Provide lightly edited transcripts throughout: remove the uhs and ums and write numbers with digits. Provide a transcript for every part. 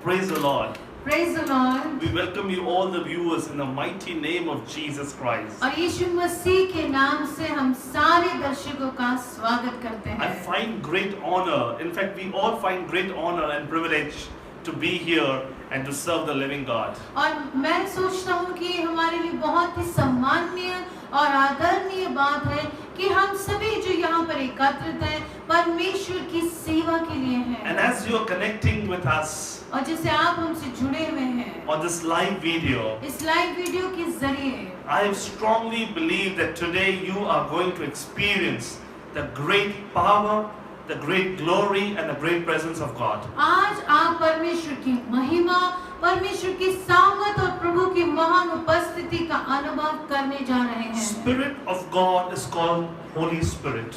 Praise the Lord. Praise the Lord. We welcome you all the viewers in the mighty name of Jesus Christ. और यीशु मसीह के नाम से हम सारे दर्शकों का स्वागत करते I हैं। find great honor, in fact we all find great honor and privilege to be here and to serve the living God. और मैं सोचता हूँ कि हमारे लिए बहुत ही सम्माननीय और आदरणीय बात है कि हम सभी जो यहाँ पर एकत्रित हैं परमेश्वर की सेवा के लिए And हैं। as you are connecting with us और जैसे आप हमसे जुड़े हुए हैं on this live video, इस लाइव वीडियो के जरिए, I strongly believe that today you are going to experience the great power, the great glory and the great presence of God. आज आप परमेश्वर की महिमा, परमेश्वर की सामर्थ और प्रभु की महान उपस्थिति का अनुभव करने जा रहे हैं। Spirit of God is called Holy Spirit.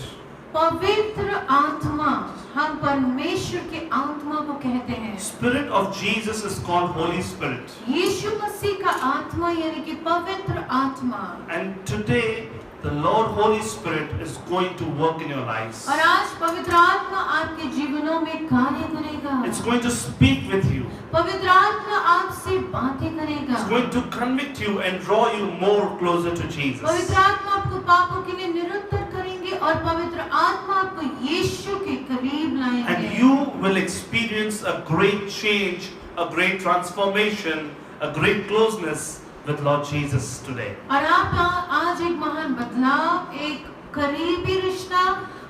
पवित्र आत्मा, हम परमेश्वर की आत्मा को कहते हैं। Spirit of Jesus is called Holy Spirit. यीशु मसीह का आत्मा यानी कि पवित्र आत्मा। And today the Lord Holy Spirit is going to work in your lives. और आज पवित्र आत्मा आपके जीवनों में कार्य करेगा। It's going to speak with you. पवित्र आत्मा आपसे बातें करेगा। It's going to convict you and draw you more closer to Jesus. पवित्र आत्मा आपको पापों के लिए निरुत्तर करेंगे और पवित्र आत्मा आपको यीशु के करीब लाएंगे। And you will experience a great change, a great transformation, a great closeness with Lord Jesus today. और आप आज एक महान बदलाव, एक करीबी रिश्ता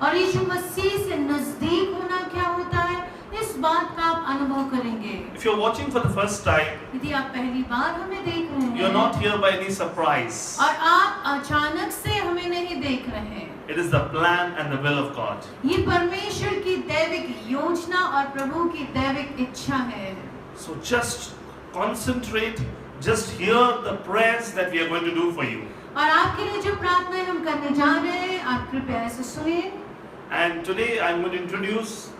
और यीशु मसीह से नजदीक होना क्या होता है, इस बात का आप अनुभव करेंगे। If you're watching for the first time, यदि आप पहली बार हमें देख रहे हैं, you're not here by any surprise. और आप अचानक से हमें नहीं देख रहे हैं, It is the plan and the will of God. ये परमेश्वर की दैविक योजना और प्रभु की दैविक इच्छा है। So just concentrate, just hear the prayers that we are going to do for you. और आपके लिए जो प्रार्थनाएं हम करने जा रहे हैं, आप कृपया ऐसे सुनिए। And today I'm going to introduce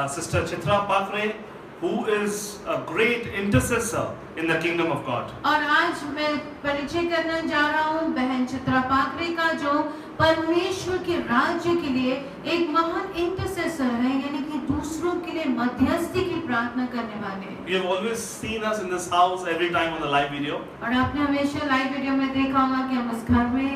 Sister Chitra Pakre, who is a great intercessor in the kingdom of God. और आज मैं परिचय करना जा रहा हूँ बहन चित्रा पाकरे का, जो परमेश्वर के राज्य के लिए एक महान इंटरसेसर है, यानी कि दूसरों के लिए मध्यस्थी की प्रार्थना करने वाले। You have always seen us in this house every time on the live video. और आपने हमेशा लाइव वीडियो में देखा होगा कि हम इस घर में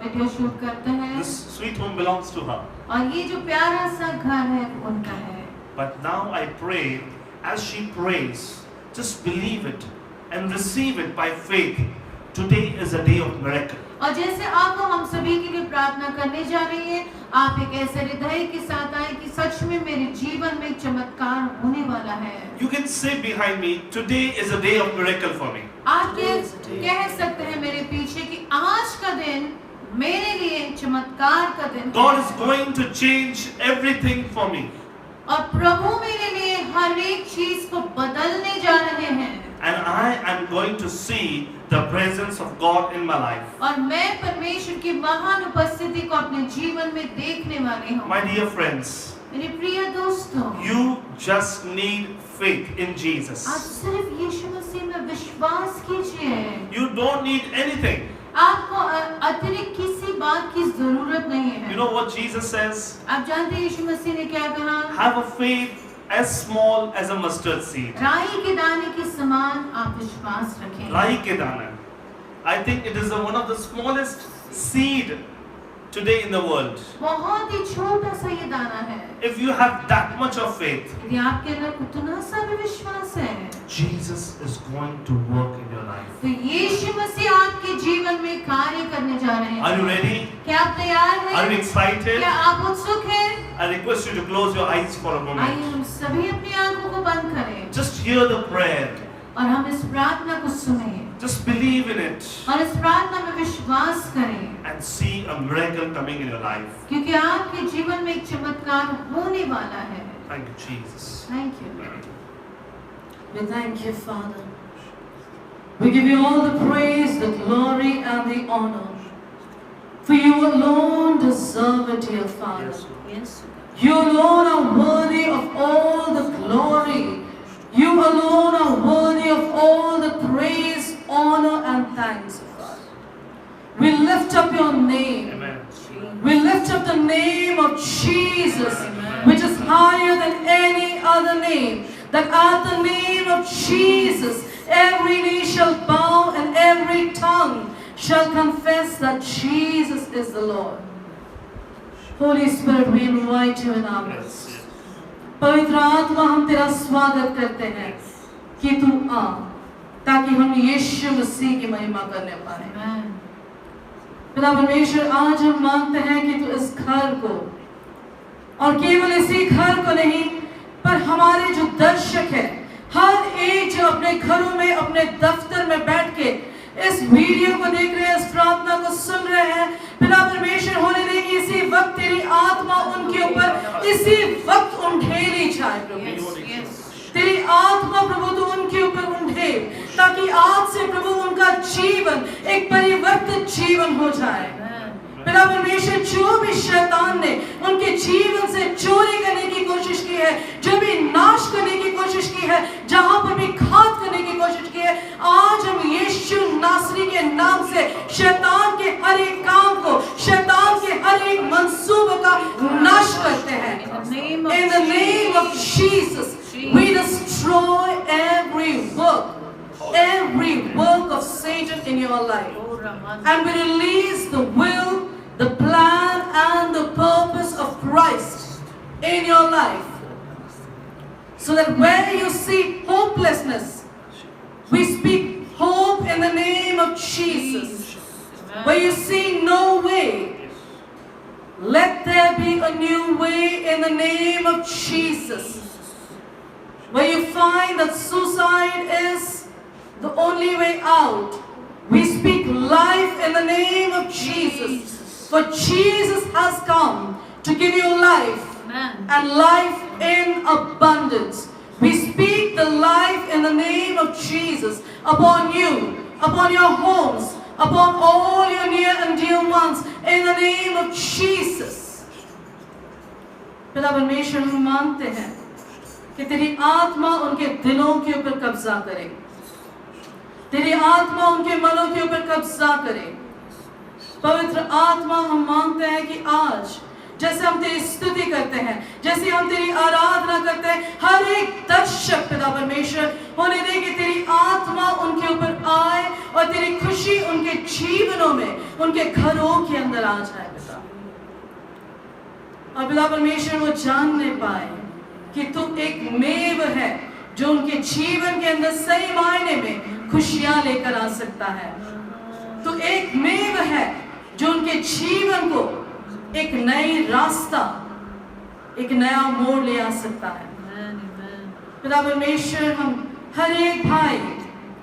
वीडियो शूट करते हैं। This sweet home belongs to her. और ये जो प्यारा सा घर है उनका है। But now I pray, as she prays, just believe it and receive it by faith. Today is a day of miracle. और जैसे आप हम सभी के लिए प्रार्थना करने जा रही हैं, आप एक ऐसे हृदय के साथ आए कि सच में मेरे जीवन में एक चमत्कार होने वाला है। You can say behind me, today is a day of miracle for me. आप कह सकते हैं मेरे पीछे कि आज का दिन मेरे लिए चमत्कार का दिन God है। is going to change everything for me. और प्रभु मेरे लिए हर एक चीज को बदलने जा रहे हैं। And I am going to see the presence of God in my life. और मैं परमेश्वर की महान उपस्थिति को अपने जीवन में देखने वाली हूँ। My dear friends, मेरे प्रिय दोस्तों, you just need faith in Jesus. आप सिर्फ यीशु मसीह में विश्वास कीजिए। You don't need anything. आपको अतिरिक्त किसी बात की जरूरत नहीं है। You know what Jesus says? आप जानते हैं यीशु मसीह ने क्या कहा? Have a faith as small as a mustard seed. राई के दाने के समान आप विश्वास रखें। राई के दाना. I think it is one of the smallest seed today in the world. बहुत ही छोटा सा ये दाना है। If you have that much of faith, यदि आपके अंदर उतना सा भी विश्वास है, Jesus is going to work in your life. तो यीशु मसीह आपके जीवन में कार्य करने जा रहे हैं। Are you ready? क्या आप तैयार हैं? Are you excited? क्या आप उत्सुक हैं? I request you to close your eyes for a आइए moment. हम सभी अपनी आंखों को बंद करें Just hear the prayer. और हम इस प्रार्थना को सुनें Just believe in it और इस प्रार्थना में विश्वास करें, and see a miracle coming in your life. क्योंकि आपके जीवन में एक चमत्कार होने वाला है। Thank you, Jesus. Thank you. We thank you, Father. We give you all the praise, the glory, and the honor. For you alone deserve it, dear Father. Yes. You alone are worthy of all the glory. You alone are worthy of all the praise, honor, and thanks, Father. We lift up your name. Amen. We lift up the name of Jesus, which is higher than any other name. that at the name of Jesus, every knee shall bow and every tongue shall confess that Jesus is the Lord. Holy Spirit, we invite you in our midst. पवित्र आत्मा, हम तेरा स्वागत करते हैं कि तू आ, ताकि हम यीशु मसीह की महिमा करने पाए। पिता परमेश्वर, आज हम मांगते हैं कि तू इस घर को, और केवल इसी घर को नहीं, पर हमारे जो दर्शक है, हर एक जो अपने घरों में, अपने दफ्तर में बैठ के इस वीडियो को देख रहे हैं, इस प्रार्थना को सुन रहे हैं, पिता परमेश्वर, होने दे कि इसी वक्त तेरी आत्मा उनके ऊपर इसी वक्त उंडेली जाए प्रभु। तेरी आत्मा प्रभु तो उनके ऊपर उंडे, ताकि आज से प्रभु उनका जीवन एक परिवर्तित जीवन हो जाए। पिता परमेश्वर, जो भी शैतान ने उनके जीवन से चोरी करने की कोशिश की है, जो भी नाश करने की कोशिश की है, जहां पर भी घात करने की कोशिश की है, आज हम यीशु नासरी के नाम से शैतान के हर एक काम को, शैतान के हर एक मंसूबों का नाश करते हैं। In the name of Jesus, we destroy every work of Satan in your life, and we release the will, the plan and the purpose of Christ in your life, so that where you see hopelessness, we speak hope in the name of Jesus. Where you see no way, let there be a new way in the name of Jesus. Where you find that suicide is the only way out, we speak life in the name of Jesus. For Jesus has come to give you life, and life in abundance. We speak the life in the name of Jesus upon you, upon your homes, upon all your near and dear ones, in the name of Jesus. पिता परमेश्वर, हम मांगते हैं कि तेरी आत्मा उनके दिलों के ऊपर कब्जा करे, तेरी आत्मा उनके मनों के ऊपर कब्जा करे। पवित्र आत्मा, हम मांगते हैं कि आज जैसे हम तेरी स्तुति करते हैं, जैसे हम तेरी आराधना करते हैं, हर एक दर्शक पिता परमेश्वर, होने दे कि तेरी आत्मा उनके ऊपर आए और तेरी खुशी उनके जीवनों में, उनके घरों के अंदर आ जाए पिता। और पिता परमेश्वर, वो जानने पाए कि तू एक मेव है जो उनके जीवन के अंदर सही मायने में खुशियां लेकर आ सकता है। तू एक मेव है जो उनके जीवन को एक नई रास्ता, एक नया मोड़ ले आ सकता है। पिता परमेश्वर, हम हर एक भाई,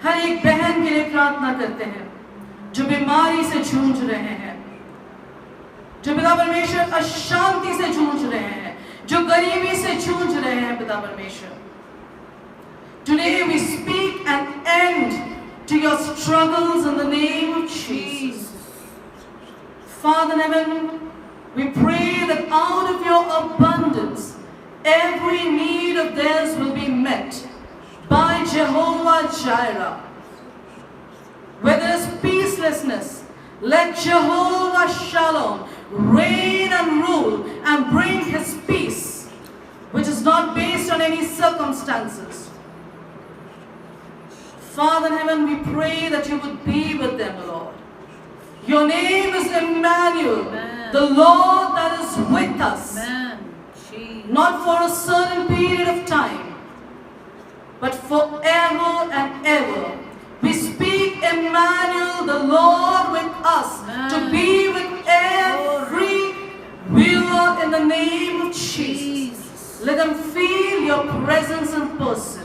हर एक बहन के लिए प्रार्थना करते हैं जो बीमारी से जूझ रहे हैं, जो पिता परमेश्वर अशांति से जूझ रहे हैं, जो गरीबी से जूझ रहे हैं। पिता परमेश्वर, today we speak an end to your struggles in the name of Jesus. Father in heaven, we pray that out of your abundance, every need of theirs will be met by Jehovah Jireh. Where there is peacelessness, let Jehovah Shalom reign and rule and bring his peace, which is not based on any circumstances. Father in heaven, we pray that you would be with them, Lord. Your name is Emmanuel, the Lord that is with us. Not for a certain period of time, but forever and ever. We speak Emmanuel, the Lord with us, to be with every viewer in the name of Jesus. Let them feel your presence in person.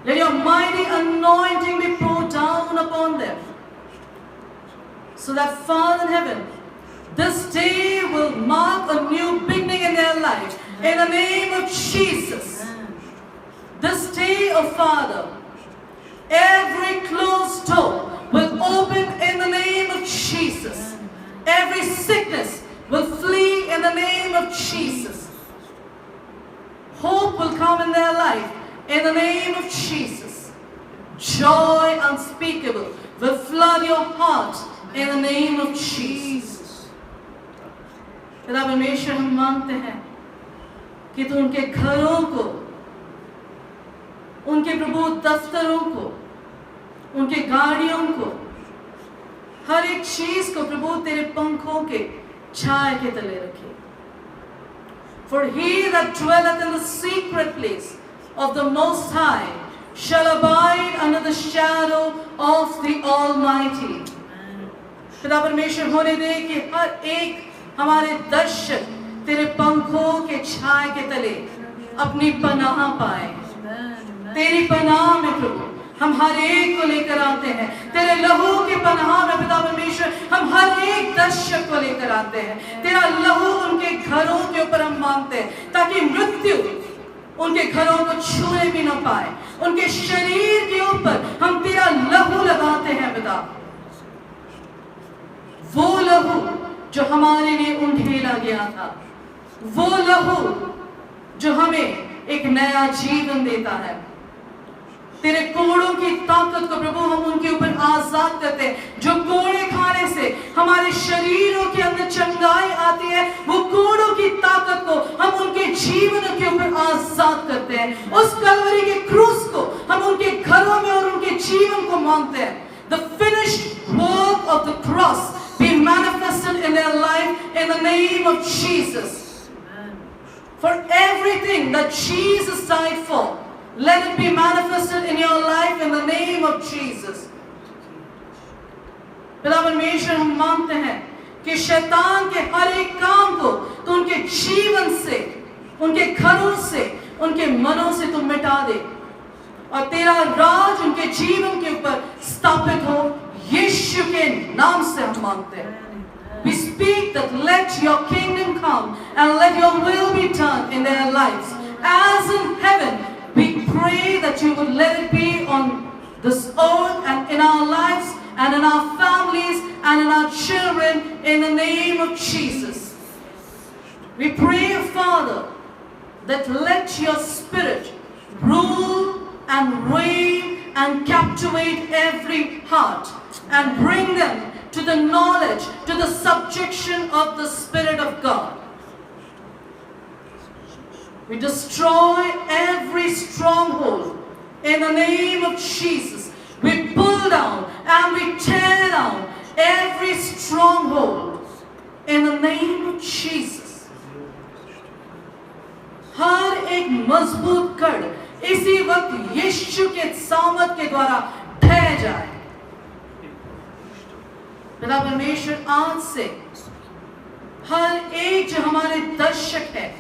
Let your mighty anointing be poured down upon them, so that, Father in heaven, this day will mark a new beginning in their life. In the name of Jesus. This day, oh Father, every closed door will open in the name of Jesus. Every sickness will flee in the name of Jesus. Hope will come in their life in the name of Jesus. Joy unspeakable will flood your heart in the name of Jesus. पिता परमेश्वर, हम मांगते हैं कि तू उनके घरों को उनके प्रभु दफ्तरों को, उनके गाड़ियों को, हर एक चीज को प्रभु तेरे पंखों के छाए के तले रखे. For he that dwelleth in the secret place of the Most High shall abide under the shadow of the Almighty. पिता परमेश्वर होने दे कि हर एक हमारे दर्शक तेरे पंखों के छाए के तले अपनी पनाह पाए. तेरी पनाह में प्रभु हम हर एक को लेकर आते हैं. तेरे लहू के पनाह में पिता परमेश्वर हम हर एक दर्शक को लेकर आते हैं. तेरा लहू उनके घरों के ऊपर हम मांगते हैं ताकि मृत्यु उनके घरों को छूने भी न पाए. उनके शरीर के ऊपर हम तेरा लहू लगाते हैं पिता. वो लहू जो हमारे लिए उंडेला गया था, वो लहू जो हमें एक नया जीवन देता है. तेरे कोड़ों की ताकत को प्रभु हम उनके ऊपर आजाद करते हैं. जो कोड़े खाने से हमारे शरीरों के अंदर चंगाई आती है, वो कोड़ों की ताकत को हम उनके जीवन के ऊपर आजाद करते हैं. उस कलवरी के क्रूस को हम उनके घरों में और उनके जीवन को मांगते हैं. The finished work of the cross be manifested in their life in the name of Jesus. For everything that Jesus died for, let it be manifested in your life in the name of Jesus. पिता परमेश्वर हम मानते हैं कि शैतान के हर एक काम को तो उनके जीवन से, उनके घरों से, उनके मनों से तुम मिटा दे और तेरा राज उनके जीवन के ऊपर स्थापित हो. यीशु के नाम से हम मांगते हैं. We speak that let your kingdom come and let your will be done in their lives as in heaven. We pray that you would let it be on this earth and in our lives and in our families and in our children in the name of Jesus. We pray, Father, that let your Spirit rule and reign and captivate every heart and bring them to the knowledge, to the subjection of the Spirit of God. We destroy every stronghold in the name of Jesus. We pull down and we tear down every stronghold in the name of Jesus. हर एक मजबूत कड़ इसी वक्त यीशु के सामर्थ के द्वारा ढह जाए. पिता परमेश्वर आज से हर एक जो हमारे दर्शक है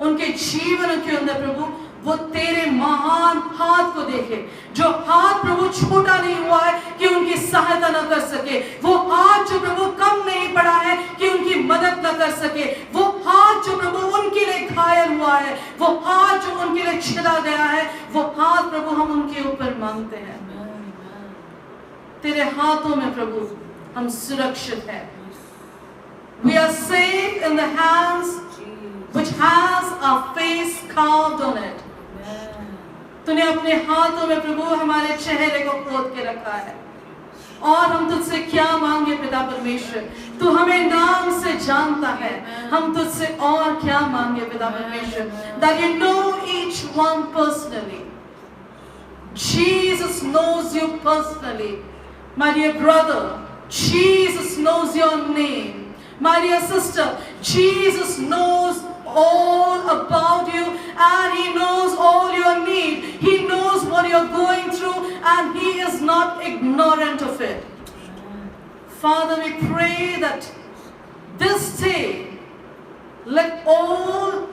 उनके जीवन के अंदर प्रभु वो तेरे महान हाथ को देखे. जो हाथ प्रभु छोटा नहीं हुआ है कि उनकी सहायता न कर सके, वो हाथ जो प्रभु कम नहीं पड़ा है कि उनकी मदद न कर सके, वो हाथ जो प्रभु उनके लिए घायल हुआ है, वो हाथ जो उनके लिए छिला गया है, वो हाथ प्रभु हम उनके ऊपर मांगते हैं. तेरे हाथों में प्रभु हम सुरक्षित हैं. We are safe in the hands which has our face carved on it. तूने अपने हाथों में प्रभु हमारे चेहरे को खोद के रखा है. और हम तुझसे क्या मांगे पिता परमेश्वर? तू हमें नाम से जानता है. हम तुझसे और क्या मांगे पिता परमेश्वर? That you know each one personally. Jesus knows you personally. My dear brother, Jesus knows your name. My dear sister, Jesus knows all about you and He knows all your need. He knows what you're going through and He is not ignorant of it. Father, we pray that this day, let all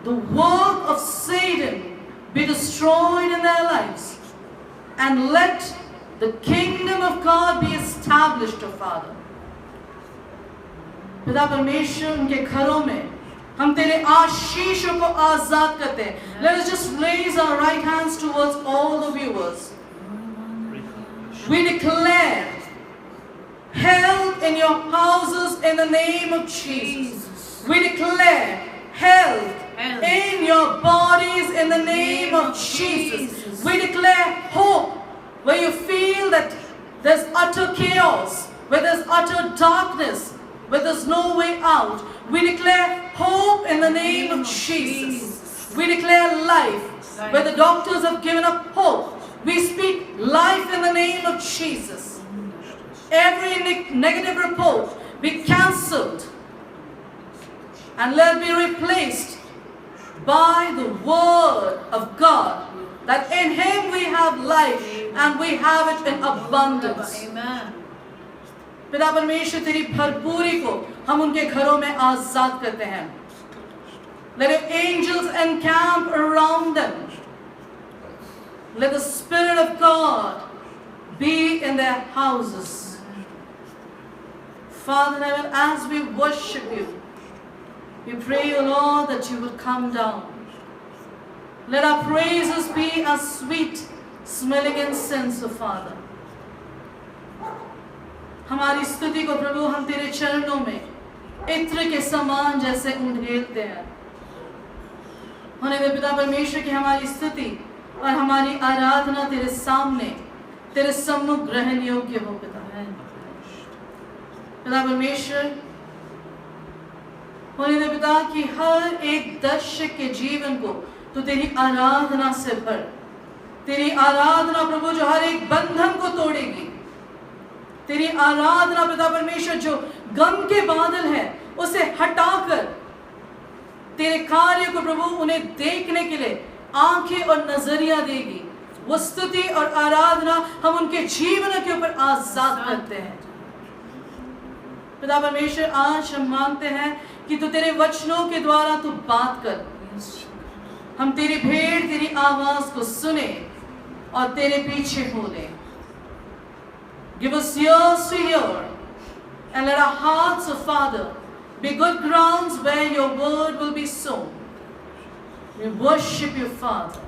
the work of Satan be destroyed in their lives and let the kingdom of God be established, O Father. पिता परमेश्वर उनके घरों में हम तेरे आशीषों को आजाद करते हैं. Let us just raise our right hands towards all the viewers. We declare health in your houses in the name of Jesus. We declare health in your bodies in the name of Jesus. We declare hope where you feel that there's utter chaos, where there's utter darkness, where there's no way out. We declare hope in the name of Jesus. We declare life where the doctors have given up hope, we speak life in the name of Jesus. Every negative report be cancelled and let be replaced by the word of God, that in Him we have life and we have it in abundance. Amen. पिता परमेश्वर तेरी भरपूरी को हम उनके घरों में आजाद करते हैं. Let your angels encamp around them. Let the Spirit of God be in their houses. Father in heaven, as we worship you, we pray, O Lord, that you would come down. Let our praises be as sweet smelling incense, O Father. हमारी स्तुति को प्रभु हम तेरे चरणों में इत्र के समान जैसे उंडेलते हैं. होने दे पिता परमेश्वर की हमारी स्तुति और हमारी आराधना तेरे सामने तेरे सम्मुख ग्रहण योग्य हो पिता. पिता परमेश्वर, होने दे पिता कि हर एक दर्शक के जीवन को तो तेरी आराधना से भर. तेरी आराधना प्रभु जो हर एक बंधन को तोड़ेगी. तेरी आराधना पिता परमेश्वर जो गम के बादल है उसे हटाकर तेरे कार्य को प्रभु उन्हें देखने के लिए आंखें और नजरिया देगी. वो स्तुति और आराधना हम उनके जीवन के ऊपर आजाद करते हैं. पिता परमेश्वर, आज हम मांगते हैं कि तू तेरे वचनों के द्वारा तू बात कर. हम तेरी भेड़ तेरी आवाज को सुने और तेरे पीछे हो ले. Give us ears to hear and let our hearts, O Father, be good grounds where your word will be sown. We worship you, Father.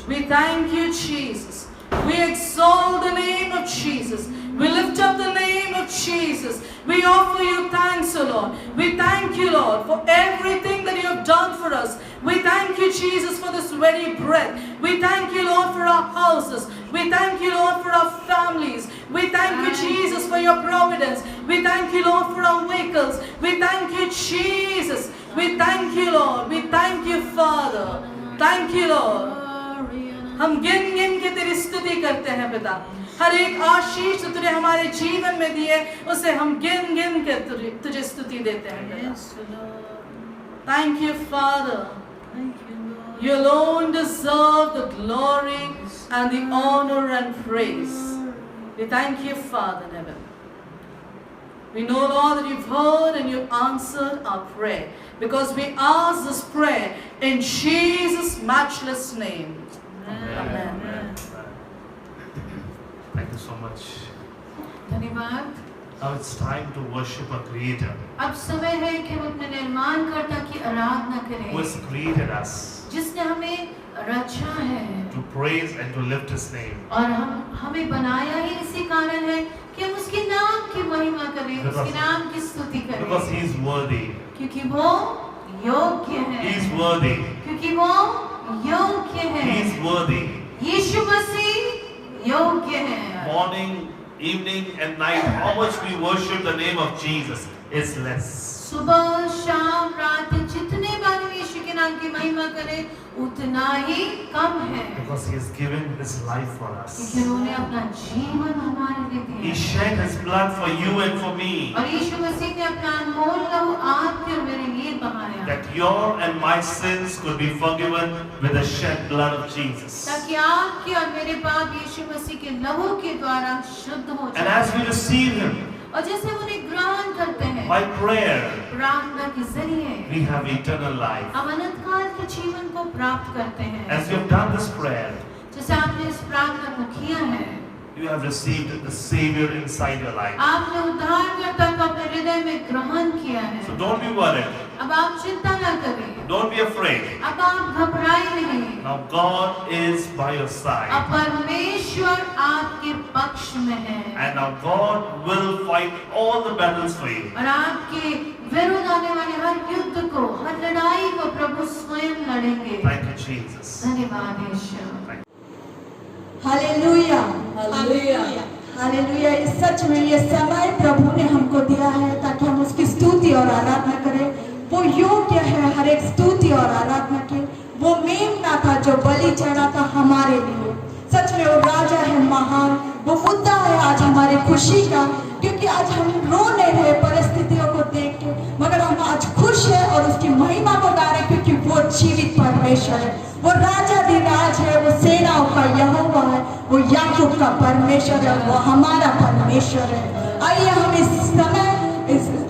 We thank you, Jesus. We exalt the name of Jesus. We lift up the name of Jesus. We offer you thanks, O Lord. We thank you, Lord, for everything that you have done for us. We thank you, Jesus, for this very breath. We thank you, Lord, for our houses. We thank you, Lord, for our families. We thank you, Jesus, for your providence. We thank you, Lord, for our vehicles. We thank you, Jesus. We thank you, Lord. We thank you, Father. Thank you, Lord. हम गिन गिन के तेरी स्तुति करते हैं पिता. हर एक आशीष जो तूने हमारे जीवन में दी है उसे हम गिन गिन के तुझे स्तुति देते हैं. Thank you, Father. You alone deserve the glory and the honor and praise. We thank you, Father in heaven. We know, Lord, that you've heard and you've answered our prayer, because we ask this prayer in Jesus' matchless name. Amen. Thank you so much. धन्यवाद. Now it's time to worship our Creator, अब समय है कि हम अपने निर्माणकर्ता की आराधना who करें, has created us, जिसने हमें रचा है to praise and to lift His name. और हमें बनाया ही इसी कारण है कि हम उसके नाम की महिमा करें, उसके नाम की स्तुति Because करें, He is worthy. क्योंकि वो योग्य He है, is worthy. क्योंकि वो योग्य He है. is worthy. यीशु मसीह योग्य है. Morning, evening and night, how much we worship the name of Jesus is less. सुबह शाम रात जितने बार हम यीशु के नाम की महिमा करें उतना ही कम है, Because He has given His life for क्योंकि us. उन्होंने अपना जीवन हमारे लिए He दिया shed His blood for you and for me, और यीशु मसीह ने अपना अनमोल लहू आपके और मेरे लिए बहाया, that your and my sins could be forgiven with the shed blood of Jesus. ताकि आपके और मेरे पाप यीशु मसीह के लहू के द्वारा शुद्ध हो And as we जाए. receive Him और जैसे हम उन्हें ग्रहण करते हैं by prayer, प्रार्थना के जरिए, we have eternal life. हम अनंत काल के जीवन को प्राप्त करते हैं. As you have done this prayer, जैसे आपने इस प्रार्थना को किया है, you have received the Savior inside your life. आपने उद्धारकर्ता को अपने हृदय में ग्रहण किया है. So don't be worried. अब आप चिंता न करें, Don't be afraid. अब आप घबराए नहीं. Now God is by your side. अब परमेश्वर आपके पक्ष में है And now God will fight all the battles for you. और आपके विरुद्ध आने वाले हर युद्ध को, हर लड़ाई को प्रभु स्वयं लड़ेंगे. Thank you, Jesus. धन्यवाद यीशु. Hallelujah, hallelujah. हालेलुया. इस सच में ये समय प्रभु ने हमको दिया है ताकि हम उसकी स्तुति और आराधना करें. वो योग्य है हर एक स्तुति और आराधना के. वो मेमना था जो बलि चढ़ा था हमारे लिए। सच में वो राजा है महान, वो मुद्दा है आज हमारी खुशी का, क्योंकि आज हम रो नहीं रहे परिस्थितियों को देख के, मगर हम आज खुश है और उसकी महिमा को गा रहे, क्योंकि वो जीवित परमेश्वर है, वो राजाधिराज है, वो सेनाओं का यहोवा है, वो याकूब का परमेश्वर है, वो हमारा परमेश्वर है। आइए हम इस समय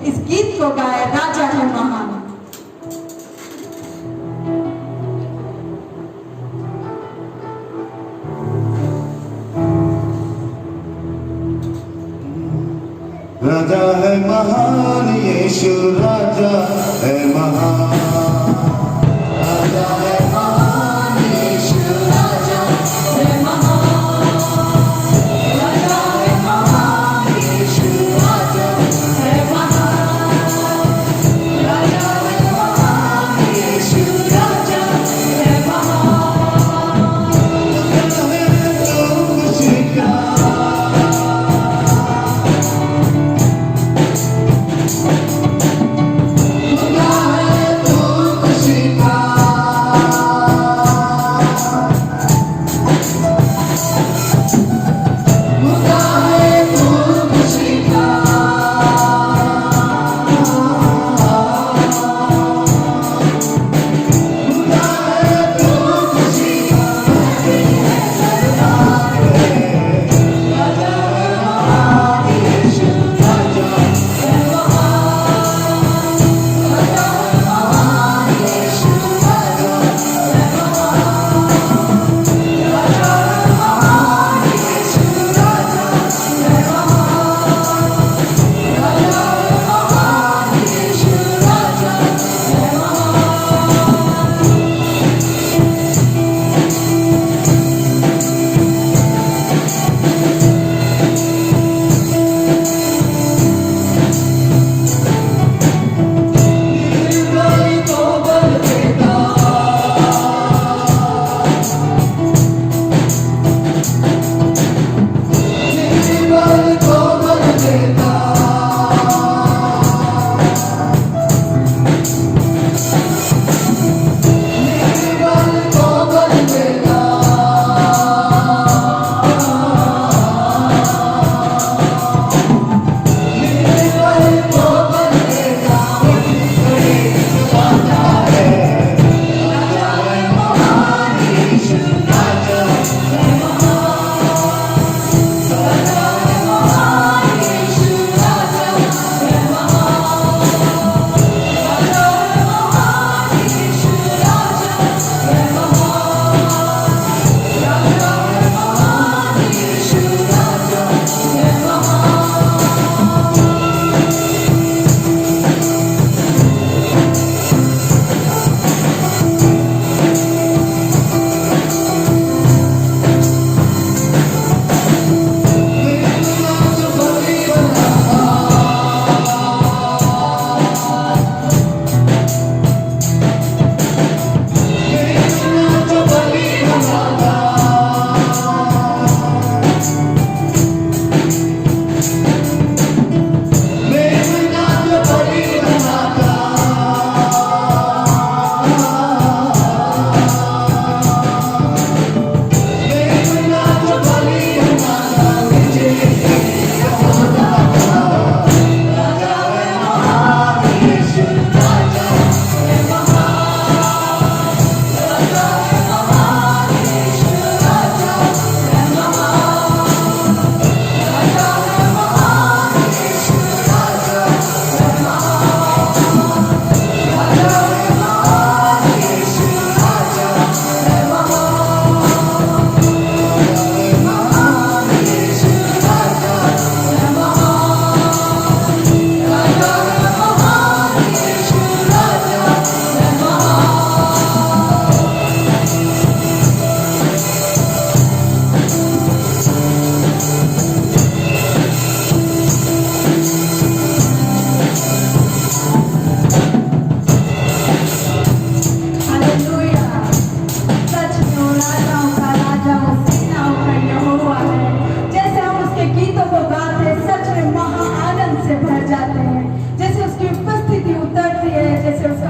इस गीत को गाए, राजा है महान। राजा है महान, यीशु राजा है महान, राजा है महान, यीशु राजा है महान, राजा है महान, यीशु राजा है महान, राजा है महान, यीशु राजा है महान, राजा है तो खुशी का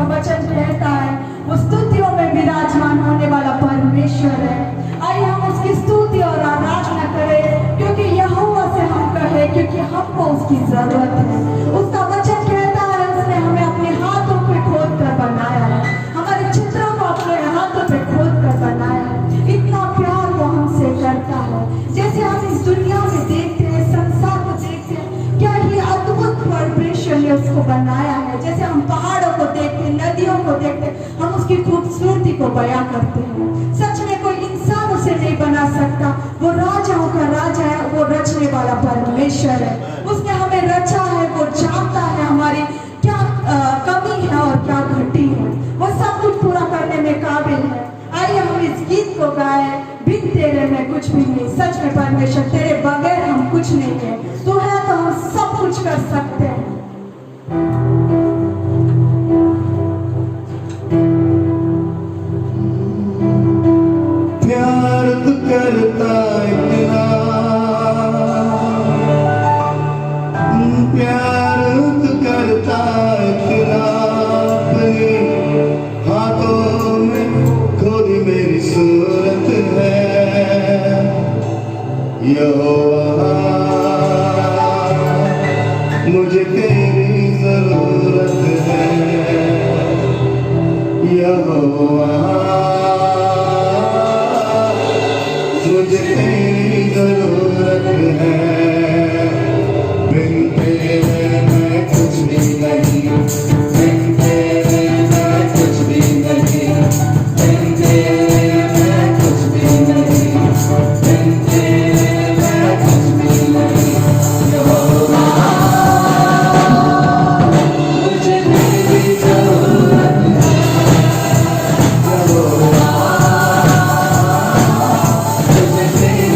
वचन कहता है वो स्तुतियों में विराजमान होने वाला परमेश्वर परमेश्वर है। आइए हम उसकी स्तुति और आराधना करें, क्योंकि यहोवा से हम कहे, क्योंकि हमको उसकी जरूरत है। उसका वचन कहता है उसने हमें अपने हाथों पे खोद कर बनाया है, हमारे चित्रों को अपने हाथों पे खोद कर बनाया है। इतना प्यार वो हमसे करता है। जैसे हम इस दुनिया में देखते हैं, संसार को देखते हैं, क्या ही अद्भुत परमेश्वर ने उसको बनाया है। जैसे हम पहाड़ों को देखते हैं, नदियों को देखते हैं, हम उसकी खूबसूरती को बयां करते हैं। सच में कोई इंसान उसे नहीं बना सकता। वो राजाओं का राजा है, वो रचने वाला परमेश्वर है। उसने हमें रचा है, वो जानता है हमारी क्या कमी है और क्या घटी है। वो सब कुछ पूरा करने में काबिल है। आइए हम इस गीत को गाएं, बिन तेरे में कुछ भी नहीं। सच में परमेश्वर, तेरे बगैर हम कुछ नहीं है। तू है तो हम सब कुछ कर सकते हैं। प्यार तू करता इतना, प्यार तू करता इतना, अपने हाथों में खोदी मेरी सूरत है। यहोवा मुझे तेरी जरूरत है। यहोवा मुझे तेरी जरूरत है। बिन तेरे मैं कुछ भी नहीं, बिन तेरे मैं कुछ भी नहीं, बिन तेरे मैं कुछ भी नहीं, बिन तेरे मैं कुछ भी नहीं। यहोवा मुझे तेरी जरूरत है। यहोवा मुझे तेरी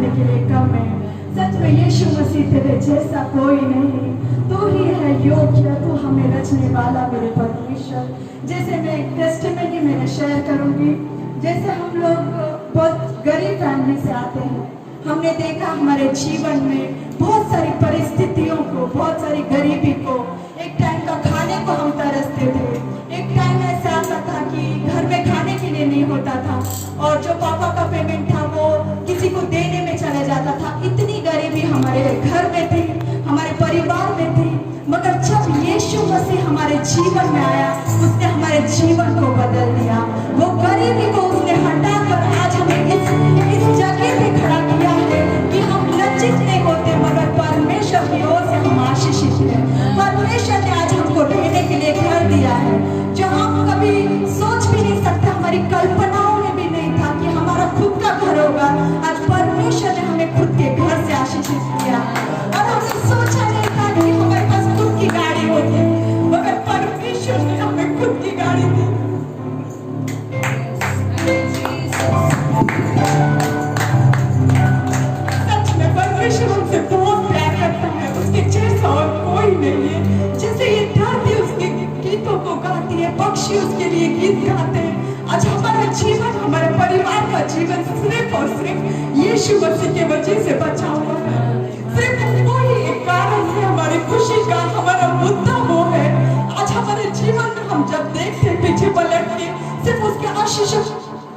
करने के लिए कम है। सच में यीशु मसीह तेरे जैसा कोई नहीं, तू ही है योग्य, तू हमें रचने वाला मेरे परमेश्वर। जैसे मैं एक टेस्टिमनी मैंने शेयर करूंगी, जैसे हम लोग बहुत गरीब फैमिली से आते हैं, हमने देखा हमारे जीवन में बहुत सारी परिस्थितियों को, बहुत सारी गरीबी को, एक टाइम का खाने को हम तरसते थे, एक टाइम ऐसा आता था कि घर में खाने के लिए नहीं होता था और जो पापा का पेमेंट था वो किसी को देने में चला जाता था। इतनी गरीबी हमारे घर में थी, हमारे परिवार में थी, मगर जब यीशु मसीह हमारे जीवन में आया, उसने हमारे जीवन को बदल दिया। वो गरीबी को उसने हटाकर आज हमें इस जगह पे खड़ा किया है कि हम लज्जित नहीं होते, मगर परमेश्वर की ओर से हम आशीषित हैं। परमेश्वर ने आज हमको रहने के लिए घर दिया है, जो हम कभी सोच भी नहीं सकते, हमारी कल्पनाओं में भी नहीं था कि हमारा खुद का घर होगा। आज परमेश्वर ने हमें खुद के घर से आशीषित किया और हमने सोचा नहीं था कि हमारे पास खुद की गाड़ी होगी, मगर परमेश्वर ने हमें खुद की गाड़ी दी। सच में परमेश्वर हमसे बहुत प्यार करता है, उसके जैसा और कोई नहीं है। जैसे ये धरती उसके गीतों को गाती है, पक्षी उसके लिए गीत गाते हैं, आज हमारा जीवन, हमारे परिवार का जीवन सिर्फ और सिर्फ यीशु मसीह के वजह से बचा हुआ है। सिर्फ वही एक कारण है हमारी खुशी का, हमारा मुद्दा वो है। आज हमारे जीवन में हम जब देखते पीछे पलट के, सिर्फ उसके आशीषों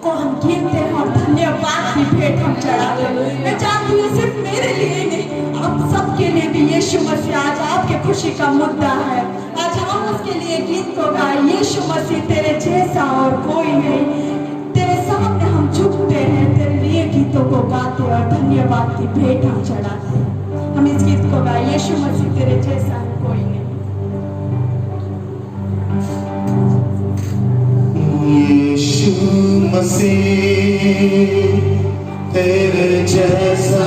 को हम गिनते हैं और धन्यवाद की भेंट हम चढ़ाते हैं। मैं चाहती हूँ सिर्फ मेरे लिए नहीं, आप सबके लिए भी यीशु मसीह आज आपके खुशी का मुद्दा है। आज हम उसके लिए गीत को गाए, यीशु मसीह तेरे जैसा और कोई नहीं। तेरे सामने हम झुकते हैं, तेरे लिए गीतों को गाते और धन्यवाद की भेंट हम चढ़ाते हैं। हम इस गीत को गाए, यीशु मसीह तेरे जैसा और कोई नहीं। यीशु मसीह तेरे जैसा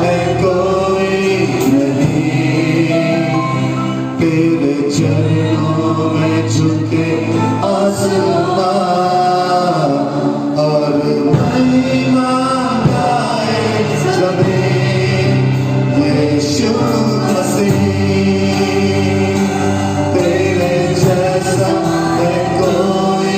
है कोई नहीं, तेरे चरणों में झुके आसमां और महिमा गाए ज़मीन। यीशु मसीह तेरे जैसा है कोई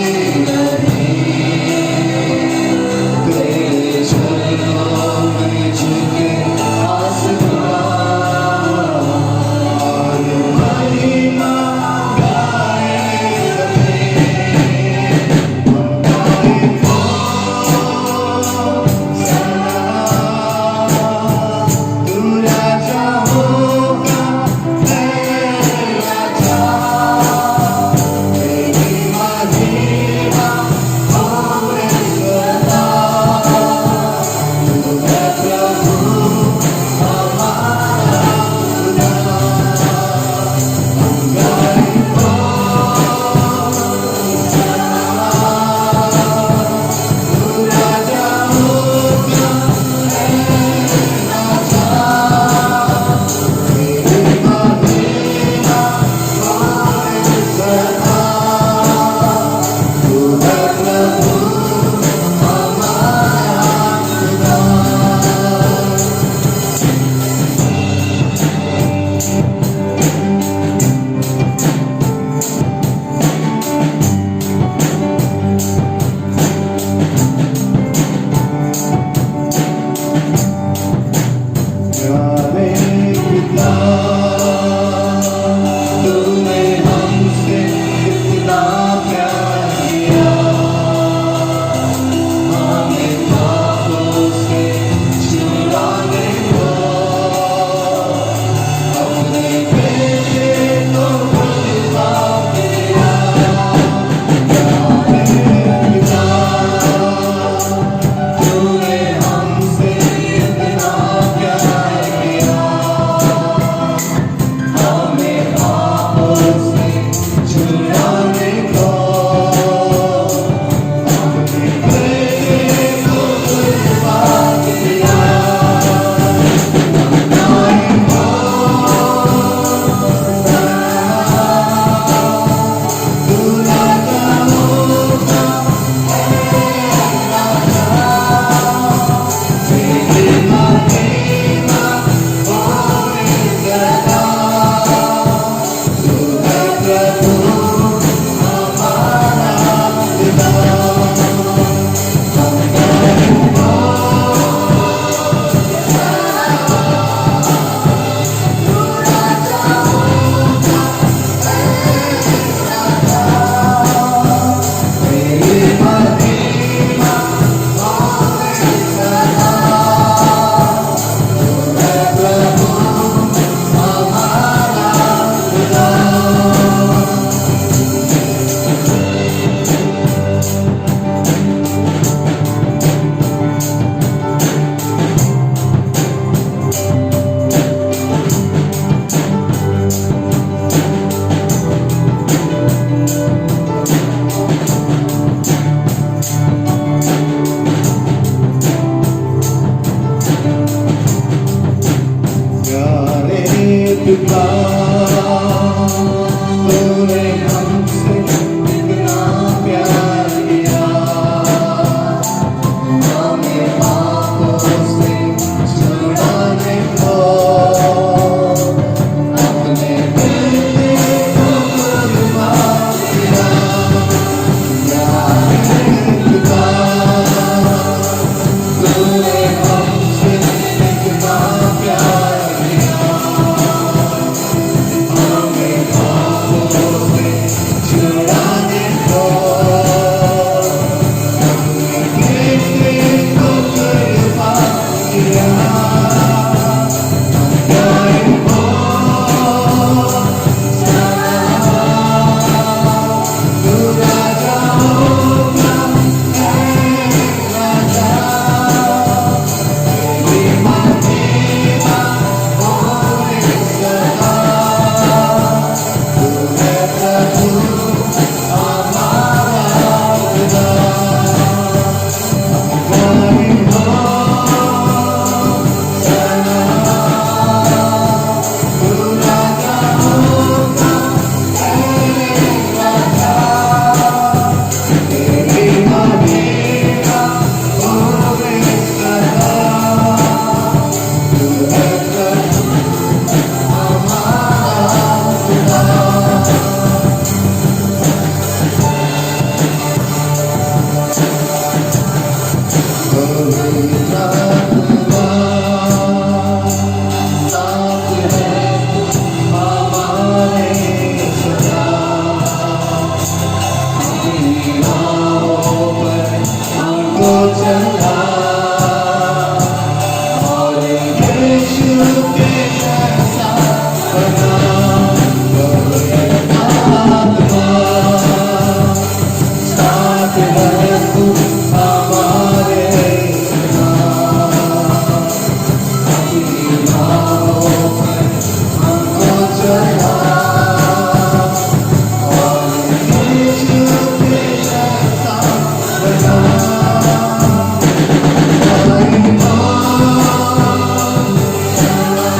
कृपा तूने हमसे इतना प्यार किया हमें पापों से छुड़ाने को अपने बेटे को कुर्बान किया यार कृपा तूने हमसे इतना प्यार किया हमें पापों से छुड़ाने को अपने बेटे को कुर्बान किया गाय हो तू राजा होगा राजा तेरी महिमा होए सदा तू है प्रभु हमारा खुदा गाय हो सना तू राजा होगा राजा तेरी महिमा होए सदा तू है प्रभु हमारा खुदा पवित्र खुदा साथ है हमारे सदा अपनी राहों पर हमको चला और यीशु के जैसा बना पवित्र आत्मा साथ है तू हमारे सदा अपनी राहों पर हमको चला और यीशु के जैसा बना गाय हो सना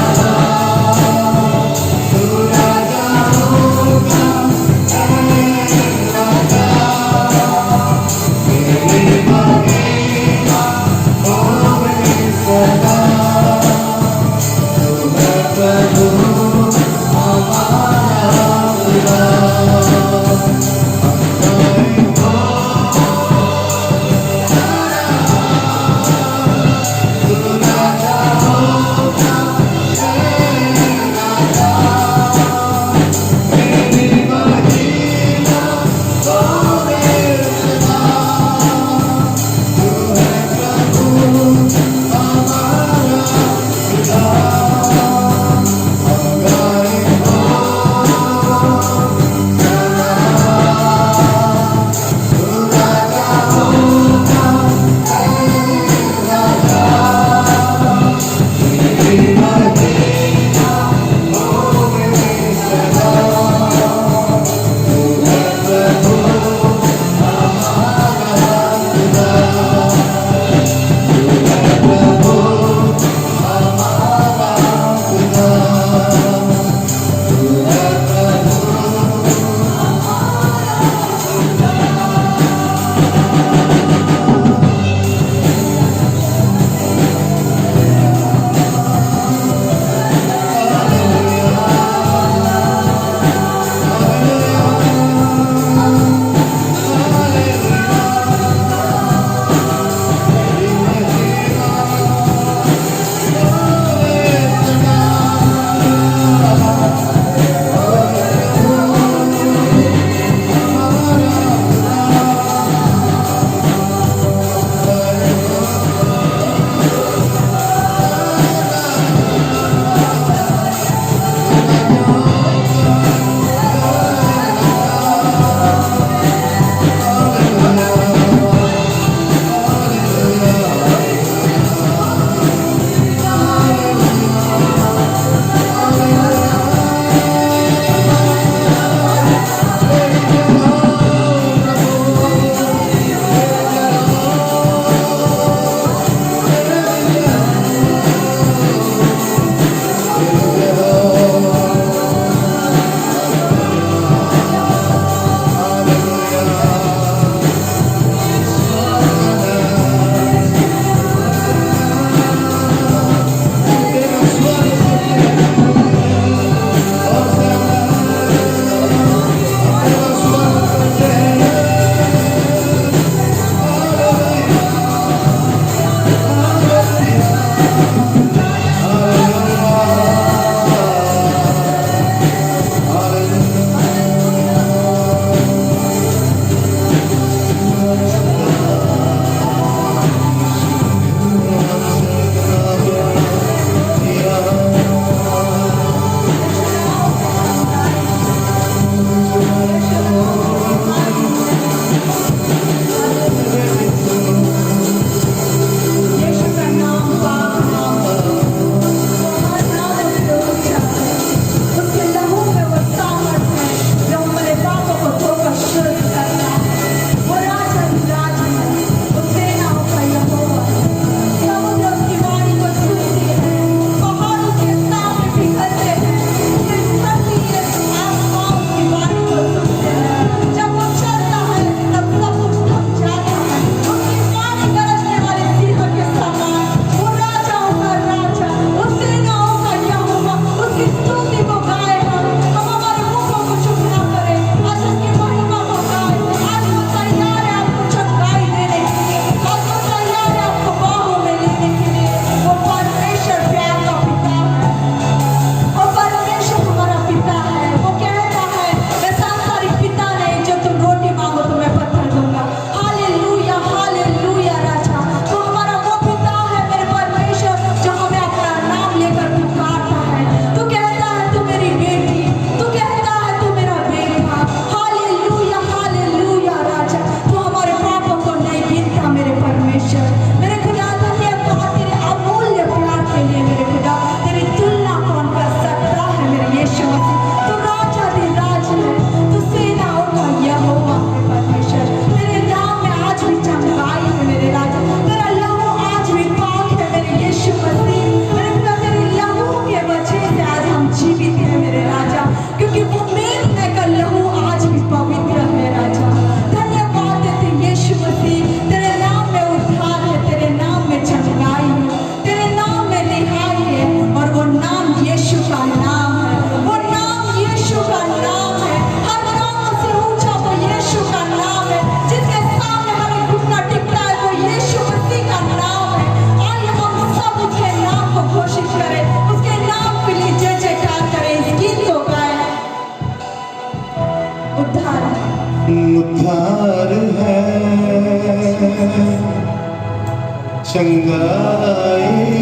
चंगाई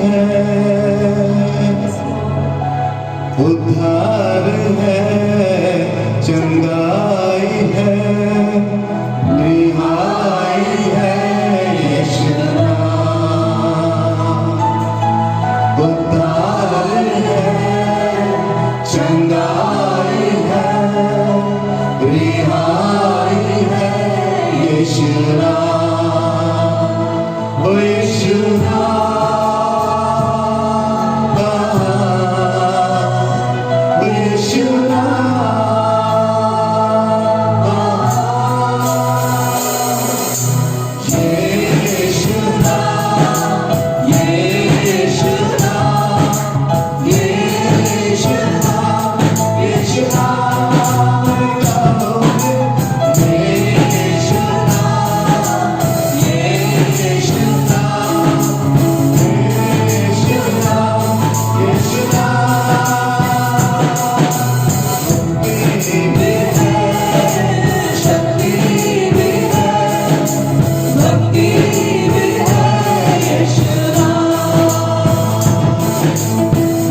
है, उद्धार है, चंगाई है, रिहाई है यीशु नाम। उद्धार है, चंगाई है, रिहाई है यीशु नाम। ओ यीशु नाम, ओ यीशु नाम, यीशु नाम, यीशु नाम, यीशु नाम, यीशु नाम, यीशु नाम, यीशु नाम, यीशु नाम, यीशु नाम। मुक्ति भी है, शक्ति भी है, भक्ति भी है यीशु नाम।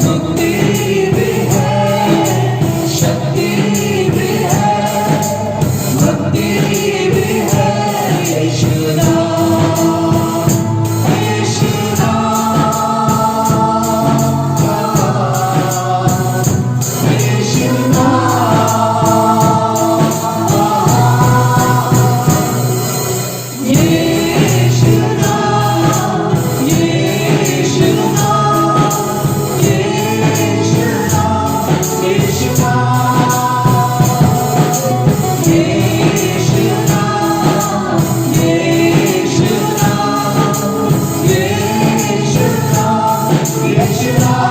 मुक्ति भी है, शक्ति भी है, भक्ति भी है यीशु नाम। यीशु नाम, यीशु नाम, यीशु नाम, यीशु नाम, यीशु नाम, यीशु नाम, यीशु नाम, यीशु नाम, यीशु नाम, यीशु नाम।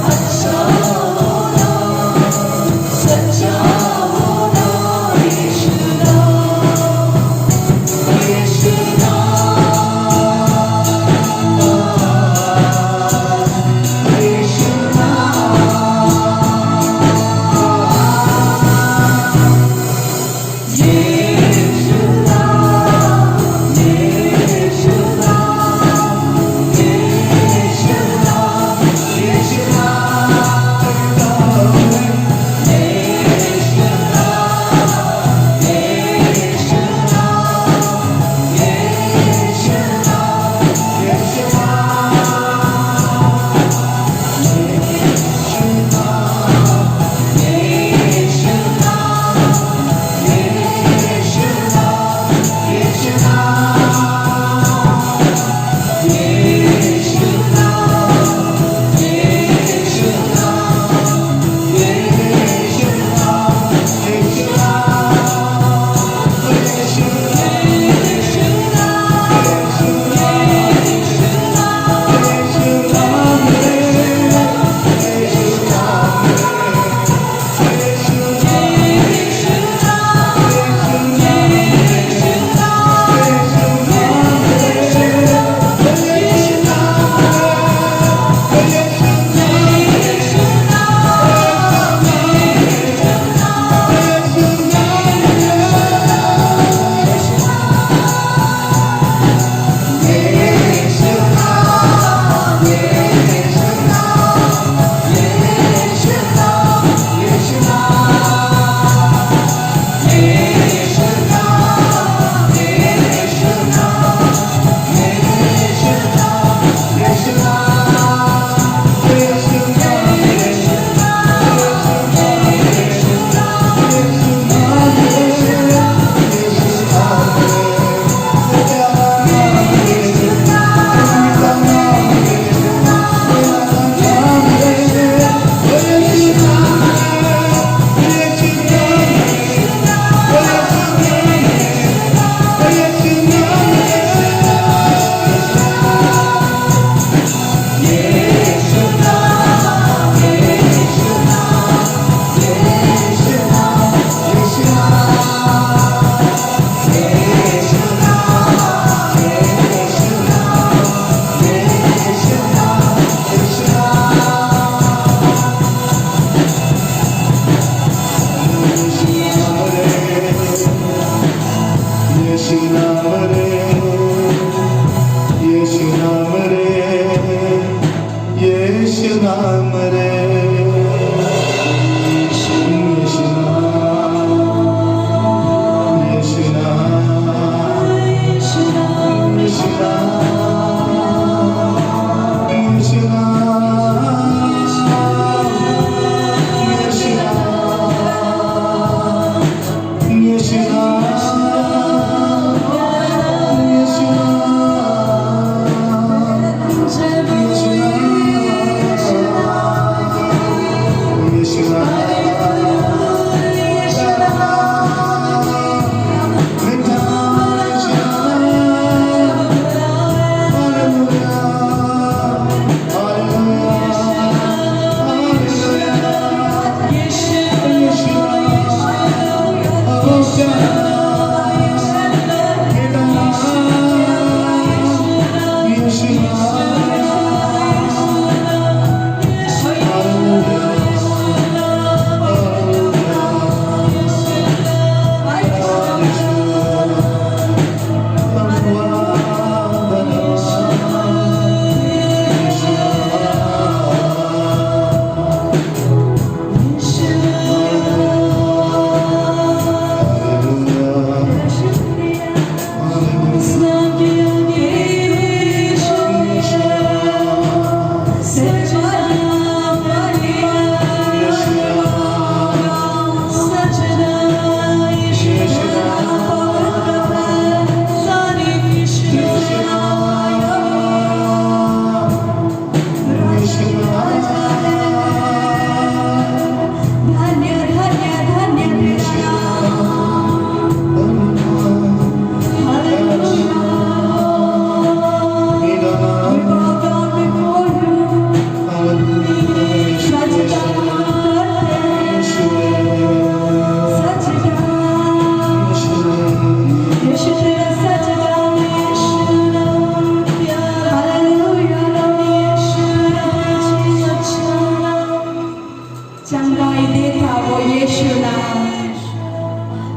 अच्छा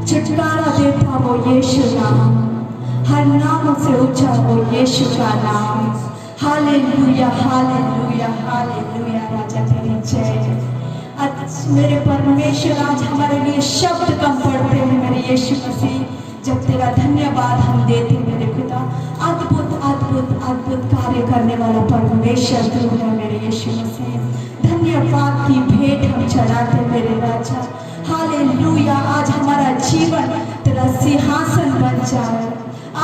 छुटकारा देता वो यीशु नाम, हर नाम से ऊंचा वो यीशु का नाम। हालेलुया हालेलुया हालेलुया, राजा तेरी जय। आज मेरे परमेश्वर आज हमारे लिए शब्द कम पड़ते हैं मेरे यीशु मसीह, जब तेरा धन्यवाद हम देते हैं मेरे पिता। अद्भुत अद्भुत अद्भुत कार्य करने वाला परमेश्वर तू है मेरे यीशु मसीह। धन्यवाद की भेंट हम चढ़ाते मेरे राजा। हालेलुया, आज हमारा जीवन तेरा सिंहासन बन जाए।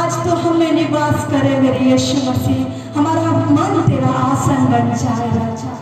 आज तो हमें निवास करे मेरे यीशु मसीह, हमारा मन तेरा आसन बन जाए राजा।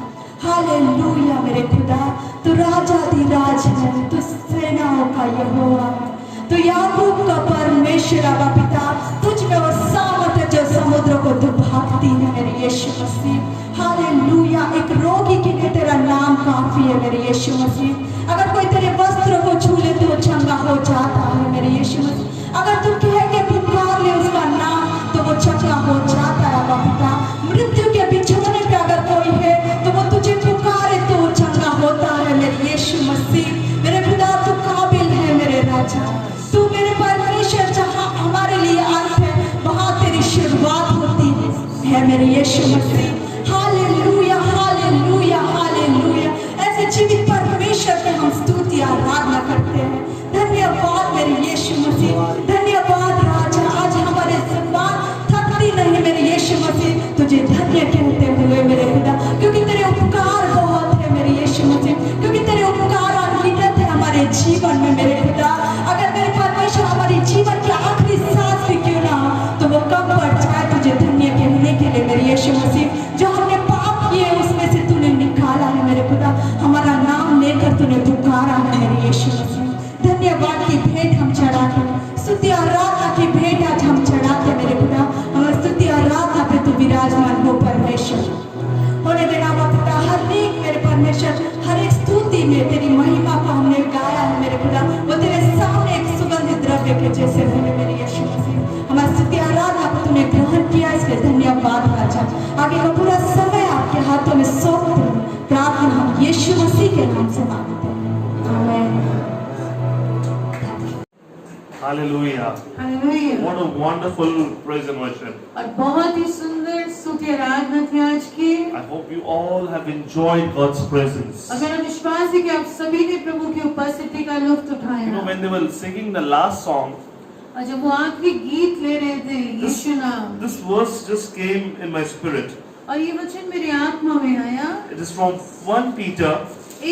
हालेलुया मेरे खुदा, तू राजाधिराज है, तू सेनाओं का यहोवा है, तू याकूब का परमेश्वर आबा पिता। तुझ में वो सामर्थ है जो समुद्र को तू भागती है मेरे यीशु मसीह। हालेलुया, एक रोगी के लिए तेरा नाम काफी है मेरे यीशु मसीह। अगर कोई तेरे वस्त्र को छू ले तो चंगा हो जाता है मेरे यीशु मसीह। अगर तू कह के पुकार ले उसका नाम तो वो चंगा हो जाता है आबा पिता। मृत्यु के बिछोने पे अगर कोई है तो वो तुझे पुकारे तो वो चंगा होता है मेरे यीशु मसीह। मेरे खुदा तू काबिल है मेरे राजा, तू मेरे परमेश्वर। जहाँ हमारे लिए अंत है वहाँ तेरी शुरुआत होती है मेरे यीशु मसीह। हालेलुया हालेलुया हालेलुया, ऐसे जीवित परमेश्वर पे हम स्तुति आराधना करते हैं। धन्यवाद मेरे यीशु मसीह, धन्यवाद राजा। आज हमारे ज़ुबान थकती नहीं मेरे यीशु मसीह तुझे धन्य कहते हुए मेरे खुदा, क्योंकि तेरे उपकार बहुत है मेरे यीशु मसीह, क्योंकि तेरे उपकार अनगिनत है हमारे जीवन में मेरे खुदा। अगर मेरे परमेश्वर हमारे जीवन की आखिरी सांस भी क्यों ना हो तो वो कम पड़ जाए तुझे धन्य कहने के लिए मेरे यीशु मसीह। जो हमने पाप किए उसमें से तूने निकाला है मेरे खुदा, हमारा नाम लेकर तूने पुकारा है मेरे यीशु मसीह। धन्यवाद की भेंट हम चढ़ाते हैं, स्तुति आराधना की भेंट आज हम चढ़ाते मेरे खुदा। हमारी स्तुति आराधना पे तू विराजमान हो परमेश्वर। होने देना पिता, हर एक मेरे परमेश्वर, हर एक स्तुति में तेरी महिमा को हमने गाया है मेरे खुदा, वो तेरे सामने एक सुगंधित द्रव्य के जैसे बने मेरे यीशु मसीह। हमारी स्तुति आराधना को तूने ग्रहण किया, इसलिए धन्यवाद राजा। आगे का पूरा समय आपके हाथों में सौंपते हैं। प्रार्थना हम यीशु मसीह के नाम से मांगते हैं, आमीन। Hallelujah. Hallelujah. What a wonderful praise and worship. और बहुत ही सुंदर स्तुति आराधना थी आज की। I hope you all have enjoyed God's presence. और मेरा विश्वास है कि आप सभी ने प्रभु की उपस्थिति का लुत्फ उठाया। You know, when they were singing the last song, और जब वो आखिरी गीत ले रहे थे यीशु नाम, this verse just came in my spirit. और ये वचन मेरी आत्मा में आया। It is from 1 Peter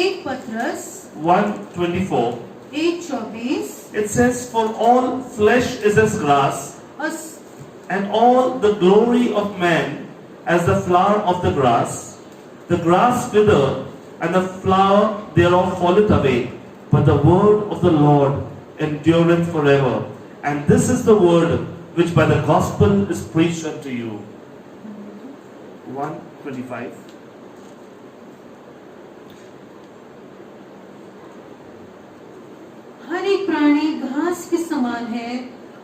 1 पत्रस 1:24. 1:24। It says, "For all flesh is as grass, और and all the glory of man as the flower of the grass. The grass wither, and the flower thereof falleth away, but the word of the Lord endureth forever. And this is the word which by the gospel is preached unto you. 1:25. हर एक प्राणी घास के समान है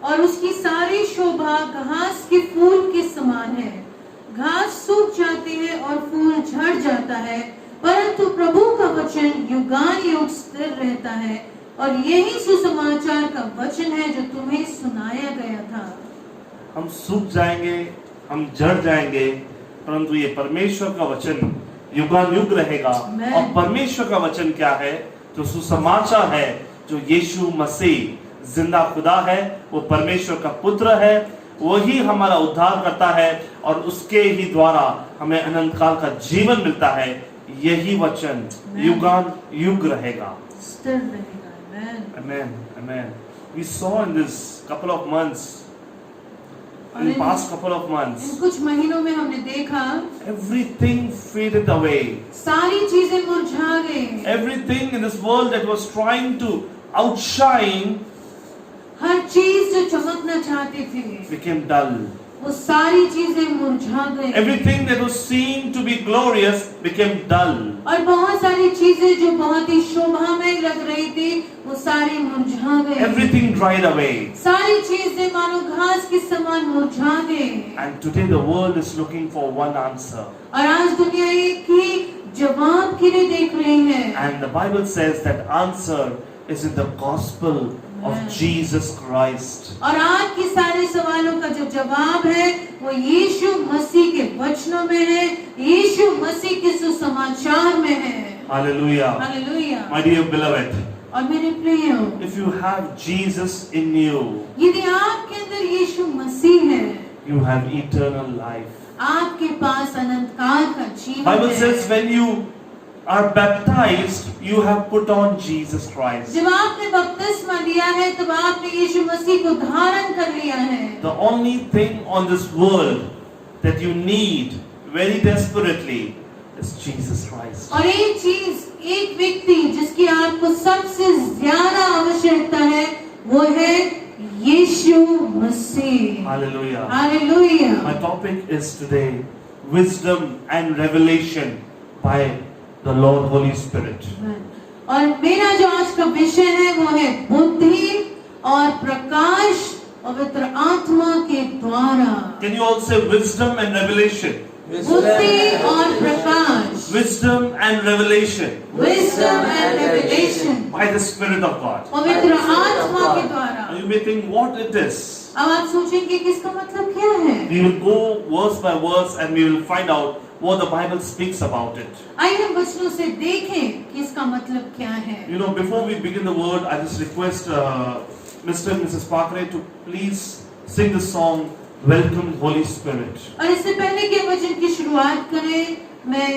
और उसकी सारी शोभा घास के फूल के समान है। घास सूख जाती है और फूल झड़ जाता है, परंतु प्रभु का वचन युगानुयुग स्थिर रहता है। और यही सुसमाचार का वचन है जो तुम्हें सुनाया गया था। हम सूख जाएंगे, हम झड़ जाएंगे, परंतु ये परमेश्वर का वचन युगानुयुग रहेगा। Amen. और परमेश्वर का वचन क्या है? जो सुसमाचार है, जो यीशु मसीह जिंदा खुदा है, वो परमेश्वर का पुत्र है, वही हमारा उद्धार करता है और उसके ही द्वारा हमें अनंत काल का जीवन मिलता है। यही वचन युगान युग रहेगा। स्थिर रहेगा। Amen. Amen. Amen. We saw in this couple of months, in the past couple of months, इन कुछ महीनों में हमने देखा everything faded away. सारी चीजें मुरझा गई। Everything in this world that was trying to outshine हर चीज जो चमकना चाहती थी became dull. वो सारी चीजें मुरझा गई। Everything that was seen to be glorious became dull. और बहुत सारी चीजें जो बहुत ही शोभामय लग रही थी वो सारी मुरझा गई। Everything dried away. सारी चीजें मानो घास के समान मुरझा गई। And today the world is looking for one answer. और आज दुनिया एक ही जवाब के लिए देख रही है। And the Bible says that answer is in the gospel of Jesus Christ. और आज के सारे सवालों का जो जवाब है वो यीशु मसीह के वचनों में है, यीशु मसीह के सुसमाचार में है। Hallelujah. Hallelujah. My dear beloved, और मेरे प्रियो, if you have Jesus in you, यदि आपके अंदर यीशु मसीह है, you have eternal life. आपके पास अनंत काल का जीवन Bible है। says when you are baptized, you have put on Jesus Christ. जब आपने बपतिस्मा लिया है तब आपने यीशु मसीह को धारण कर लिया है। The only thing on this world that you need very desperately is Jesus Christ. और एक चीज, एक व्यक्ति जिसकी आपको सबसे ज्यादा आवश्यकता है वो है यीशु मसीह। Hallelujah. Hallelujah. My topic is today wisdom and revelation by the Lord Holy Spirit. और मेरा जो आज का विषय है वो है बुद्धि और प्रकाश पवित्र आत्मा के द्वारा। Can you all say wisdom and revelation? बुद्धि और प्रकाश। Wisdom and revelation Wisdom and revelation by the Spirit of God. पवित्र आत्मा के द्वारा। Now you may think what it is. अब आप सोचेंगे कि इसका मतलब क्या है? We will go verse by verse and we will find out what the Bible speaks about it. आइए हम वचनों से देखें कि इसका मतलब क्या है। You know, before we begin the word, I just request Mr. and Mrs. Parkre to please sing the song Welcome Holy Spirit. और इससे पहले कि वचन की शुरुआत करें, मैं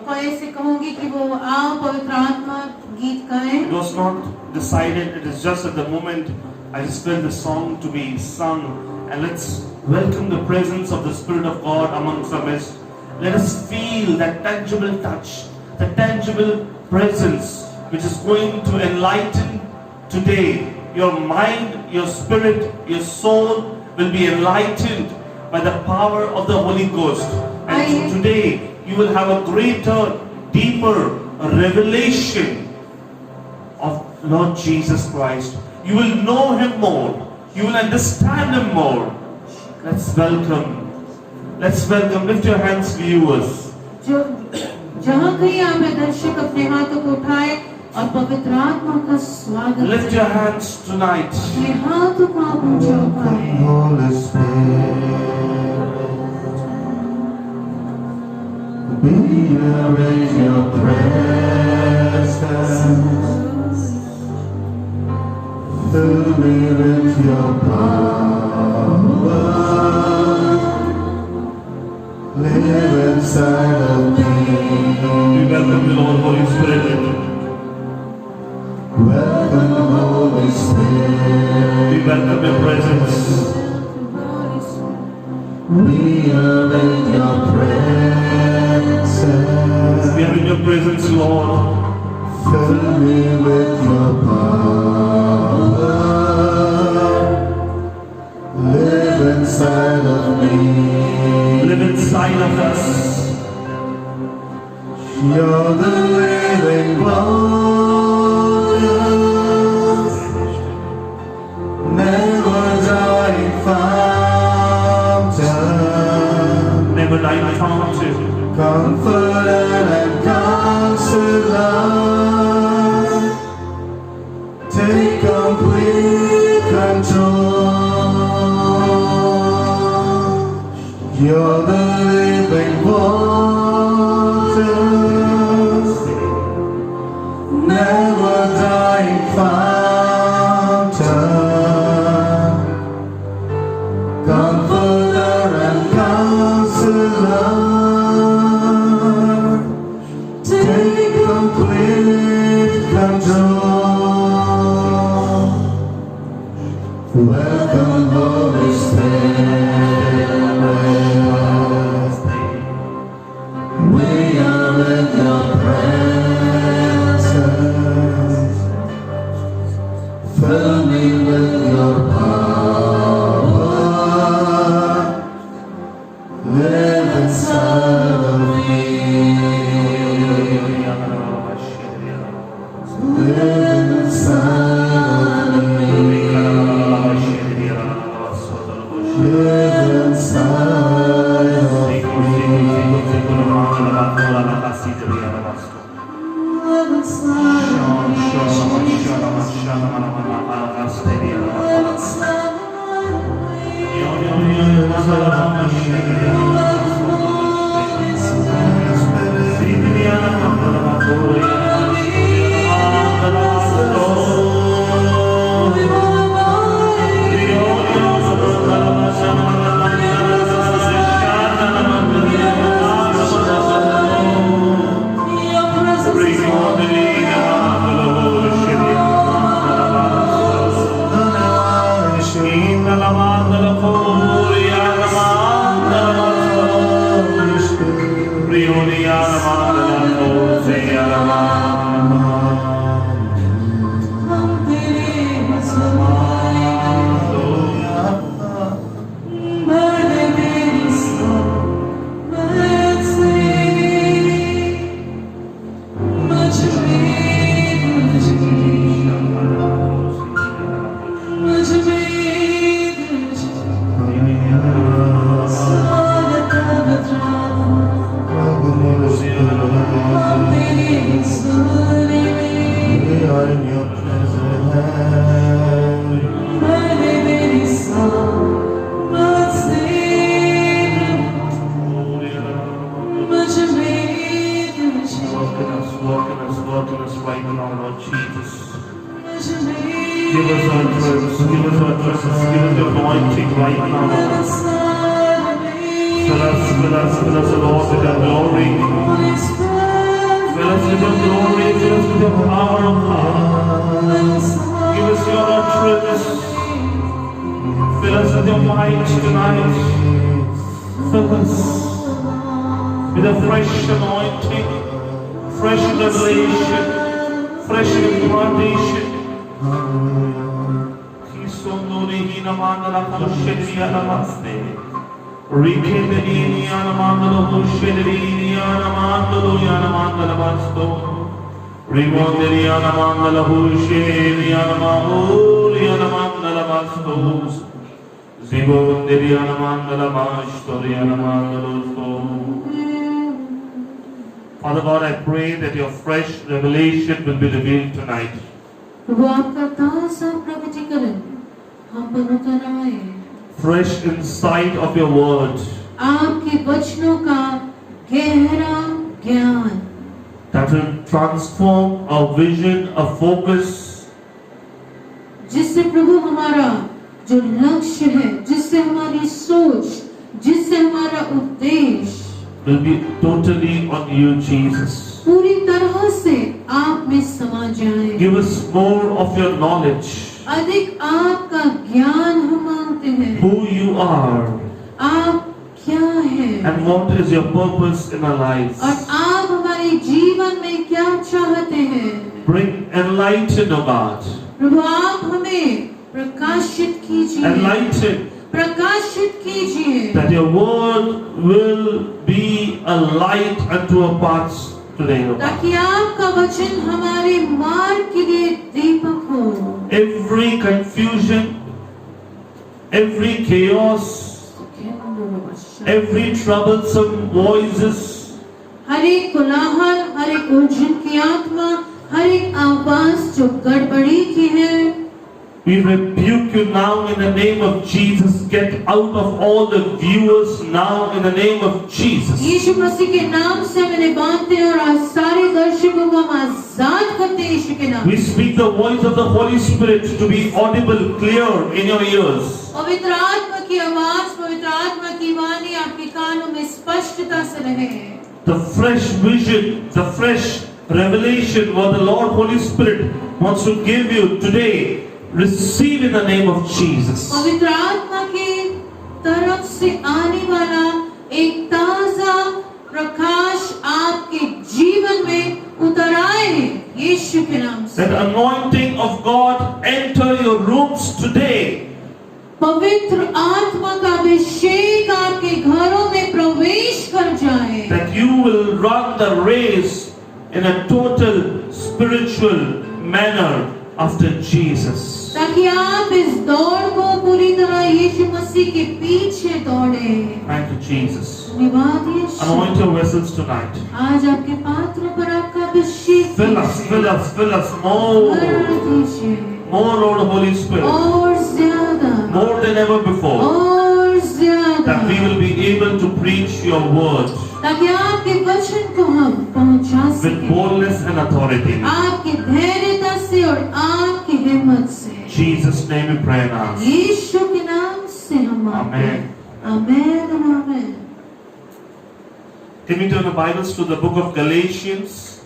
कोई से कहूंगी कि वो आओ पवित्र आत्मा गीत गाएं। It was not decided, it is just at the moment I just felt the song to be sung, and let's welcome the presence of the Spirit of God amongst our midst. Let us feel that tangible touch, the tangible presence which is going to enlighten today. Your mind, your spirit, your soul will be enlightened by the power of the Holy Ghost. And today you will have a greater, deeper revelation of Lord Jesus Christ. You will know Him more. You will understand Him more. Let's welcome. Lift your hands, viewers. जो जहाँ कहीं आप दर्शक अपने हाथों को उठाए और पवित्र आत्मा का स्वागत Lift your hands tonight. अपने हाथों को आप ऊंचा उठाएं। Holy Spirit, be here in your presence. Fill me with your power. Live inside of me. We welcome the Lord Holy Spirit. Welcome, Holy Spirit. We welcome your presence. We are in your presence. We are in your presence, Lord. never dying fountain, Comforter and Counselor, take complete control. Welcome, Holy Spirit. We are in your presence. Fill me with your power. Live inside of me. Live inside of me. Live inside of me. Live inside Give us utterance, give us utterance, give us your anointing right now. Fill us, Lord, with your glory. Fill us with your glory, fill us with your power of God. Give us your utterance. Fill us with your might tonight. Fill us with a fresh anointing, fresh revelation, fresh impartation. Father God, I pray that your fresh revelation will be revealed tonight. प्रभु आपका ताज़ा प्रकटीकरण हम पर उतर आए। Fresh insight of your word आपके वचनों का गहरा ज्ञान that will transform our vision, our focus, जिससे प्रभु हमारा जो लक्ष्य है, जिससे हमारी सोच, जिससे हमारा उद्देश्य will be totally on you, Jesus. पूरी तरह से आप में समा जाए। Give us more of your knowledge, अधिक आपका ज्ञान हम मांगते हैं। who you are, आप क्या हैं and what is your purpose in our lives. और आप हमारे जीवन में क्या चाहते हैं। Bring enlighten, O God. प्रभु आप हमें प्रकाशित कीजिए, Enlighten, प्रकाशित कीजिए that your word will be a light unto our paths today, O God. ताकि आपका वचन हमारे मार्ग के लिए दीपक हो। Every confusion, every chaos, every troublesome voices, हर एक कोलाहल, हर एक उलझन की आत्मा, हर एक आवाज जो गड़बड़ी की है, we rebuke you now in the name of Jesus. Get out of all the viewers now in the name of Jesus. यीशु मसीह के नाम से मैंने बांधते हैं और आज सारे दर्शकों को हम आजाद करते हैं यीशु के नाम। We speak the voice of the Holy Spirit to be audible, clear in your ears. पवित्र आत्मा की आवाज, पवित्र आत्मा की वाणी आपके कानों में स्पष्टता से रहे। The fresh vision, the fresh revelation what the Lord Holy Spirit wants to give you today, receive in the name of Jesus. पवित्र आत्मा की तरफ से आने वाला एक ताजा प्रकाश आपके जीवन में उतर आए यीशु के नाम से। That anointing of God enter your rooms today. पवित्र आत्मा का अभिषेक आपके घरों में प्रवेश कर जाए। That you will run the race in a total spiritual manner after Jesus. ताकि आप इस दौड़ को पूरी तरह यीशु मसीह के पीछे दौड़े। Thank you, Jesus. धन्यवाद यीशु। Anoint your vessels tonight. आज आपके पात्रों पर आपका अभिषेक Fill us, fill us, fill us more. भर दीजिए। More, Lord Holy Spirit. और ज्यादा, More than ever before. और ज्यादा, That we will be able to preach your word ताकि आपके वचन को हम पहुंचा with सकें boldness and authority. आपकी धैर्यता से और आपकी हिम्मत से। In Jesus' name we pray and ask. यीशु के नाम से हम मांगते हैं। आमेन और आमेन। Can we turn the Bibles to the book of Galatians,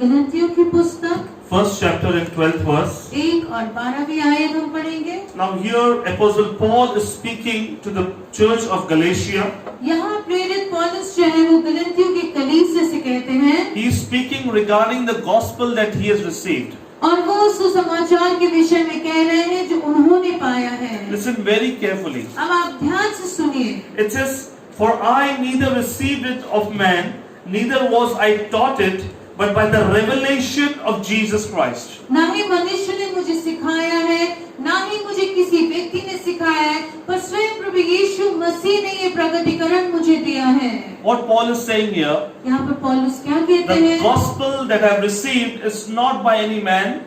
गलतियों की पुस्तक first chapter and 12th verse. 1 और 12वीं आयत हम पढ़ेंगे। Now here Apostle Paul is speaking to the church of Galatia. यहाँ प्रेरित पौलुस जो है वो गलतियों की कलीसिया से कहते हैं। He is speaking regarding the gospel that he has received. और वो सुसमाचार के विषय में कह रहे हैं जो उन्होंने पाया है। Listen very carefully. अब आप ध्यान से सुनिए। It says, "For I neither received it of man, neither was I taught it, but by the revelation of Jesus Christ." ना ही मनुष्य ने मुझे सिखाया है, ना ही मुझे किसी व्यक्ति ने सिखाया है, पर स्वयं प्रभु यीशु मसीह ने ये प्रकटीकरण मुझे दिया है। What Paul is saying here, यहाँ पर पौलुस क्या कहते the हैं? gospel that I have received is not by any man,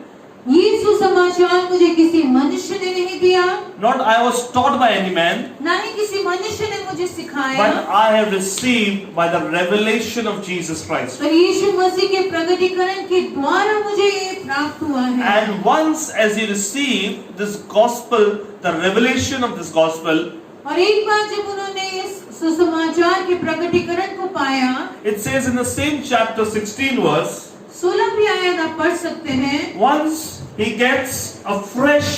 ये सुसमाचार मुझे किसी मनुष्य ने नहीं दिया, not I was taught by any man, ना ही किसी मनुष्य ने मुझे सिखाया, but I have received by the revelation of Jesus Christ. पर यीशु मसीह के प्रकटीकरण के द्वारा मुझे ये प्राप्त हुआ है। And once as you receive this gospel, the revelation of this gospel, और एक बार जब उन्होंने इस सुसमाचार के प्रकटीकरण को पाया, it says in the same chapter 16 verse, 16वीं आयत आप पढ़ सकते हैं। once he gets a fresh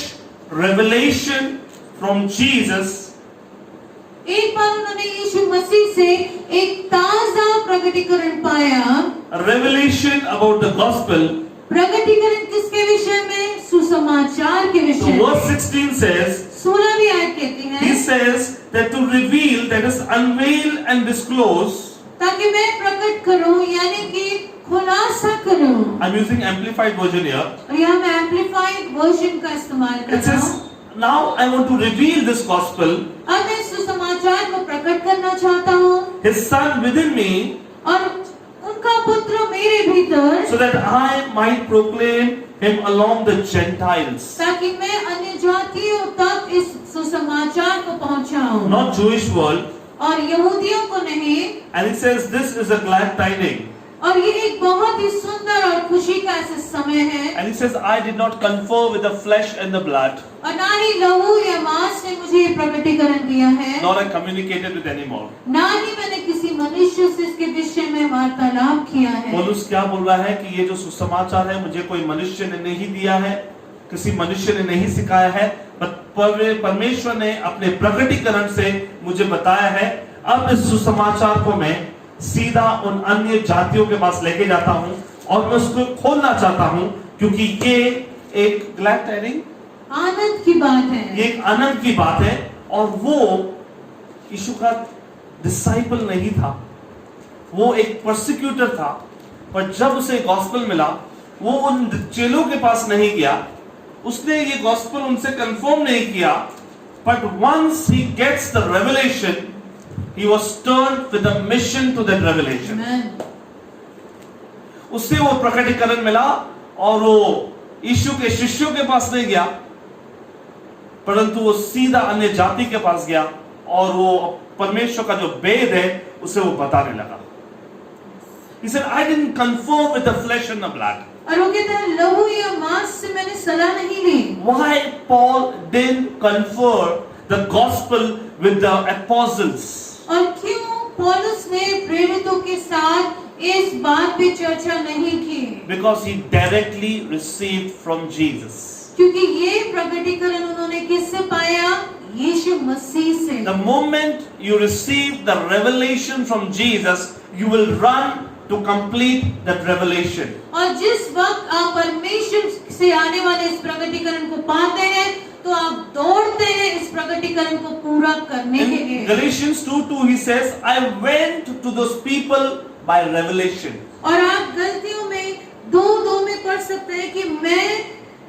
revelation from Jesus, एक बार उन्होंने यीशु मसीह से एक ताजा प्रकटीकरण पाया। a revelation about the gospel. प्रकटीकरण किसके विषय में? सुसमाचार के So विषय में। verse 16 says, 16वीं आयत कहती he है, says that to reveal, that is unveil and disclose. ताकि मैं प्रकट करूं, यानी कि खुलासा करूं। I'm using amplified version here. और यहाँ मैं एम्पलीफाइड वर्जन का इस्तेमाल कर It रहा says, हूँ। now I want to reveal this gospel, अब मैं सुसमाचार को प्रकट करना चाहता हूँ his son within me, और उनका पुत्र मेरे भीतर, so that I might proclaim him along the Gentiles. ताकि मैं अन्य जातियों तक इस सुसमाचार को पहुंचाऊं, Not Jewish world. और यहूदियों को नहीं। And he says this is a glad tiding. और ये एक बहुत ही सुंदर और खुशी का ऐसा समय है। And he says, I did not confer with the flesh and the blood, और ना ही लहू या मांस ने मुझे ये प्रकटीकरण दिया है, nor I communicated with any more. ना ही मैंने किसी मनुष्य से इसके विषय में वार्तालाप किया है। पौलुस क्या बोल रहा है कि ये जो सुसमाचार है मुझे कोई मनुष्य ने नहीं दिया है, किसी मनुष्य ने नहीं सिखाया है, पर परमेश्वर ने अपने प्रकटीकरण से मुझे बताया है। अब इस सुसमाचार को मैं सीधा उन अन्य जातियों के पास लेके जाता हूं और मैं उसको खोलना चाहता हूं, क्योंकि ये एक ग्लैड टाइडिंग, आनंद की बात है। ये एक आनंद की बात है। और वो यीशु का डिसाइपल नहीं था, वो एक परसिक्यूटर था, पर जब उसे गॉस्पेल मिला वो उन चेलों के पास नहीं गया, उसने ये गॉस्पेल उनसे कंफर्म नहीं किया, but once he gets the revelation, he was turned with a mission to that revelation. Amen. उससे वो प्रकटीकरण मिला और वो यीशु के शिष्यों के पास नहीं गया, परंतु वो सीधा अन्य जाति के पास गया और वो परमेश्वर का जो भेद है उसे वो बताने लगा। He said, I didn't conform with the flesh and the blood. और वो कहता है लहू या मांस से मैंने सलाह नहीं ली। Why Paul didn't confer the gospel with the apostles? और क्यों पौलुस ने प्रेरितों के साथ इस बात पे चर्चा नहीं की? Because he directly received from Jesus. क्योंकि ये प्रकटीकरण उन्होंने किससे पाया? यीशु मसीह से। The moment you receive the revelation from Jesus, you will run to complete that revelation. और जिस वक्त आप परमेश्वर से आने वाले इस प्रकटीकरण को पाते हैं तो आप दौड़ते हैं इस प्रकटीकरण को पूरा करने के In लिए। Galatians 2:2 he says, I went to those people by revelation. और आप गलतियों में 2:2 में पढ़ सकते हैं कि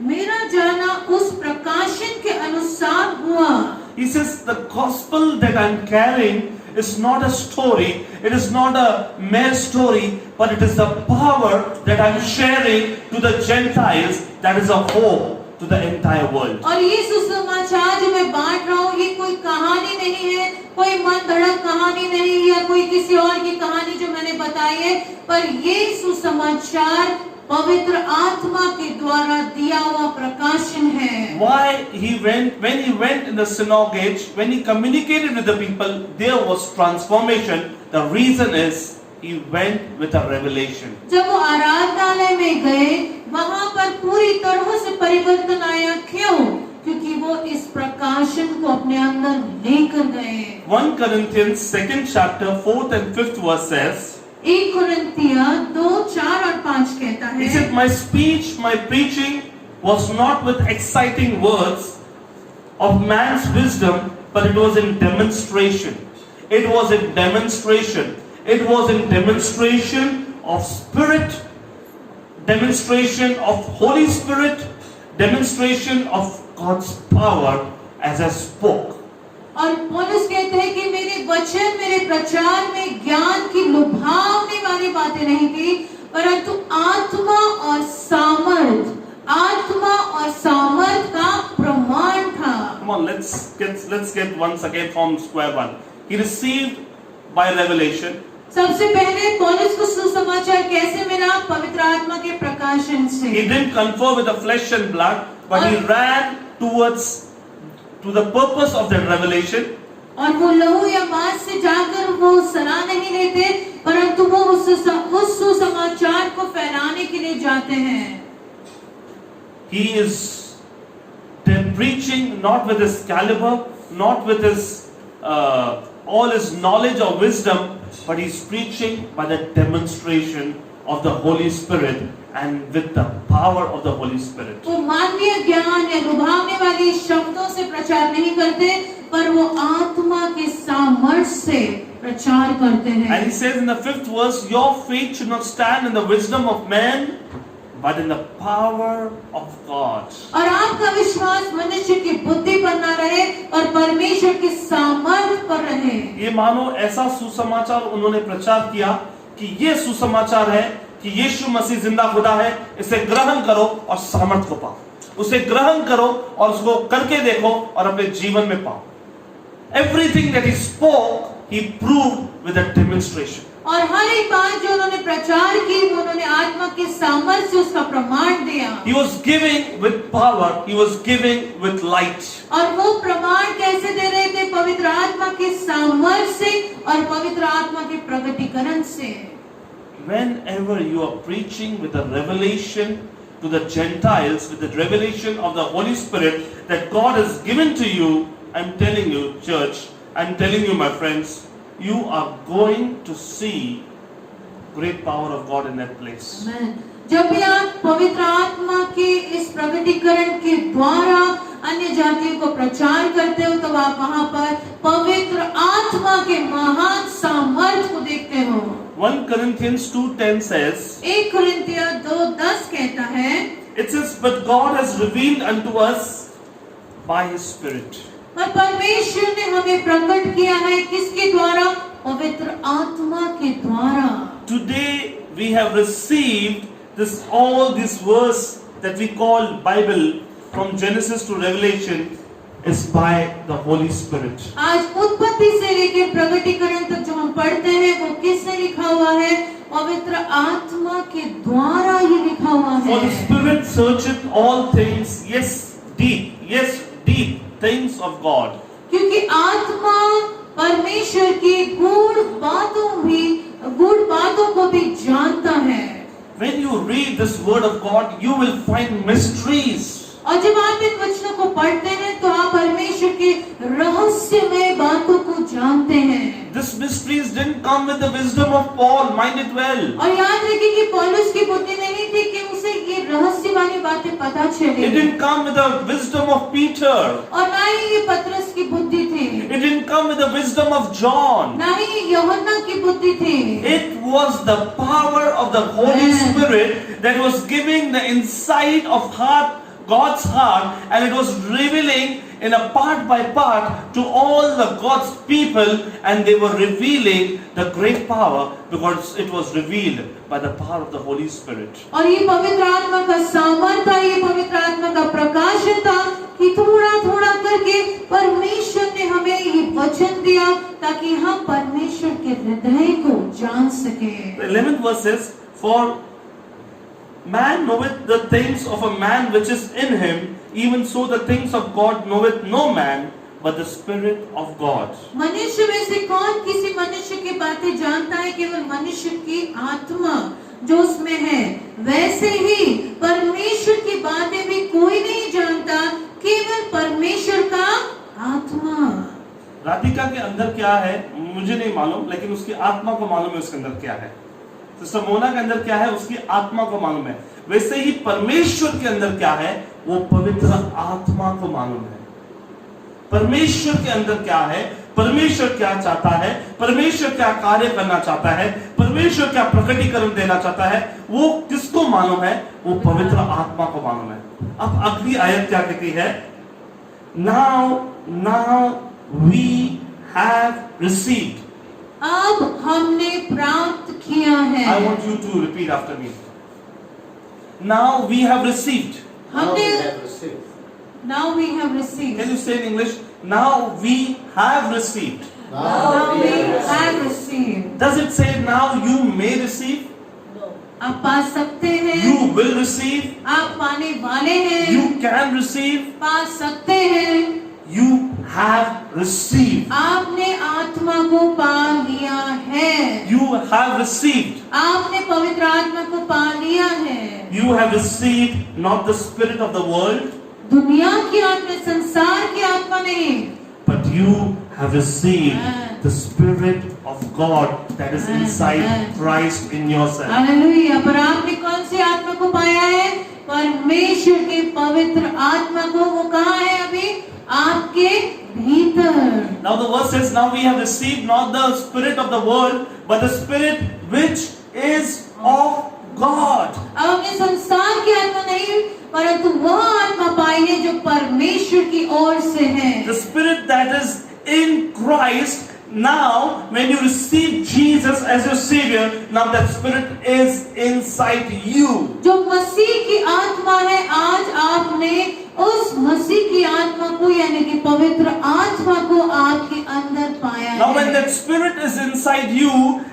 मेरा जाना उस प्रकाशन के अनुसार हुआ। He says the gospel that I'm carrying is not a story, it is not a mere story, but it is the power that I'm sharing to the Gentiles that is a hope to the entire world. और ये सुसमाचार जो मैं बांट रहा हूँ ये कोई कहानी नहीं है, कोई मन धड़क कहानी नहीं या कोई किसी और की कहानी जो मैंने बताई है, पर ये सुसमाचार पवित्र आत्मा के द्वारा दिया हुआ प्रकाशन है। Why when he went in the synagogue, when he communicated with the people, there was transformation. The reason is he went with a revelation. जब वो आराधनालय में गए वहां पर पूरी तरह से परिवर्तन आया। क्यों? क्योंकि वो इस प्रकाशन को अपने अंदर लेकर गए। 1 Corinthians 2nd chapter 4th and 5th verse says, 1 कुरिन्थिया 2, 4 और 5 कहता he है, said, my speech, my preaching was not with exciting words of man's wisdom, but it was in demonstration. It was in demonstration. It was in demonstration of Spirit, demonstration of Holy Spirit, demonstration of God's power as I spoke. और पौलुस कहते हैं कि मेरे वचन मेरे प्रचार में ज्ञान की लुभावने वाली बातें नहीं थी, परंतु आत्मा और सामर्थ का प्रमाण था। Come on, let's get once again from square one. He received by revelation. सबसे पहले पौलुस को सुसमाचार कैसे मिला? पवित्र आत्मा के प्रकाशन से। He didn't confer with the flesh and blood, but he ran to the purpose of that revelation. और वो लहू या मांस से जाकर वो सलाह नहीं लेते, परंतु वो उस सुसमाचार को फैलाने के लिए जाते हैं। He is preaching not with his caliber, not with his all his knowledge or wisdom, but he's preaching by the demonstration of the Holy Spirit and with the power of the Holy Spirit. वो मानवीय ज्ञान या लुभावने वाले शब्दों से प्रचार नहीं करते, पर वो आत्मा के सामर्थ्य से प्रचार करते हैं। And he says in the 5th verse, your faith should not stand in the wisdom of man, but in the power of God. और आपका विश्वास मनुष्य की बुद्धि पर न रहे और परमेश्वर की सामर्थ्य पर रहे। ये मानो ऐसा सुसमाचार उन्होंने प्रचार किया कि ये सुसमाचार है कि यीशु मसीह जिंदा खुदा है, इसे ग्रहण करो और सामर्थ को पाओ, उसे ग्रहण करो और उसको करके देखो और अपने जीवन में पाओ। Everything that he spoke, he proved with a demonstration. और हर एक बात जो उन्होंने प्रचार की वो उन्होंने आत्मा के सामर्थ्य से उसका प्रमाण दिया। He was giving with power, he was giving with light. और वो प्रमाण कैसे दे रहे थे? पवित्र आत्मा के सामर्थ्य से और पवित्र आत्मा के प्रकटीकरण से। Whenever you are preaching with a revelation to the Gentiles, with the revelation of the Holy Spirit that God has given to you, I'm telling you, church, I'm telling you, my friends, you are going to see great power of God in that place. जब भी आप पवित्र आत्मा के इस प्रकटीकरण के द्वारा अन्य जातियों को प्रचार करते हो तो आप वहां पर पवित्र आत्मा के महान सामर्थ्य को देखते हो। 1 Corinthians 2:10 says, 1 कुरिन्थिया 2:10 कहता है, it says, but God has revealed unto us by His Spirit. और परमेश्वर ने हमें प्रकट किया है किसके द्वारा? पवित्र आत्मा के द्वारा। Today we have received all this verse that we call Bible from Genesis to Revelation is by the Holy Spirit. आज उत्पत्ति से लेकर प्रकटीकरण तक जो हम पढ़ते हैं वो किसने लिखा हुआ है? पवित्र आत्मा के द्वारा ये लिखा हुआ For the है। Spirit searcheth all things, yes, deep things of God. क्योंकि आत्मा परमेश्वर की गूढ़ बातों को भी जानता है। When you read this word of God, you will find mysteries. और जब आप इन वचनों को पढ़ते हैं तो आप परमेश्वर के रहस्यमय बातों को जानते हैं। These mysteries didn't come with the wisdom of Paul, mind it well. और याद रखिए कि पौलुस की बुद्धि नहीं थी कि उसे ये रहस्य वाली बातें पता It चले, didn't come with the wisdom of Peter. और ना ही ये पतरस की बुद्धि थी, It didn't come with the wisdom of John. ना ही यूहन्ना की बुद्धि थी। It was the power of the Holy Amen. Spirit that was giving the insight of God's heart, and it was revealing in a part by part to all the God's people, and they were revealing the great power because it was revealed by the power of the Holy Spirit. और ये पवित्र आत्मा का सामर्थ था, ये पवित्र आत्मा का प्रकाशन था कि थोड़ा थोड़ा करके परमेश्वर ने हमें ये वचन दिया ताकि हम परमेश्वर के हृदय को जान सके। The 11th verse says, "For man knoweth the things of a man which is in him, even so the things of God knoweth no man, but the Spirit of God." मनुष्य में से कौन किसी मनुष्य की बातें जानता है? केवल मनुष्य की आत्मा जो उसमें है। वैसे ही परमेश्वर की बातें भी कोई नहीं जानता, केवल परमेश्वर का आत्मा। राधिका के अंदर क्या है मुझे नहीं मालूम, लेकिन उसकी आत्मा को मालूम है उसके अंदर क्या है। तो समोना के अंदर क्या है उसकी आत्मा को मालूम है। वैसे ही परमेश्वर के अंदर क्या है वो पवित्र आत्मा को मालूम है। परमेश्वर के अंदर क्या है, परमेश्वर क्या चाहता है, परमेश्वर क्या कार्य करना चाहता है, परमेश्वर क्या प्रकटीकरण देना चाहता है, वो किसको मालूम है? वो पवित्र आत्मा को मालूम है। अब अगली आयत क्या कहती है? Now we have received. अब हमने प्राप्त किया है। I want you to repeat after me. Now we have received. हमने received. Now we have received. Can you say in English? Now we have received. Now we have received. Does it say now you may receive? आप पा सकते हैं, You will receive? आप पाने वाले हैं, You can receive? पा सकते हैं। You have received. आपने आत्मा को पा लिया है। You have received. आपने पवित्र आत्मा को पा लिया है। You have received not the spirit of the world, दुनिया की आत्मा, संसार की आत्मा नहीं, but you have received the Spirit of God that is inside Christ in yourself. Hallelujah. पर आपने कौन सी आत्मा को पाया है? परमेश्वर के पवित्र आत्मा को। वो कहाँ है अभी? आपके भीतर। Now the verse says, now we have received not the spirit of the world, but the Spirit which is of God. अब हमने संसार की आत्मा नहीं, परंतु वह आत्मा पाई है जो परमेश्वर की ओर से है। The Spirit that is in Christ. Now when you receive Jesus as your Savior, now that Spirit is inside you. जो मसीह की आत्मा है, आज आपने उस मसीह की आत्मा को यानी कि पवित्र आत्मा को आपके अंदर पाया Now when है। that Spirit is inside you,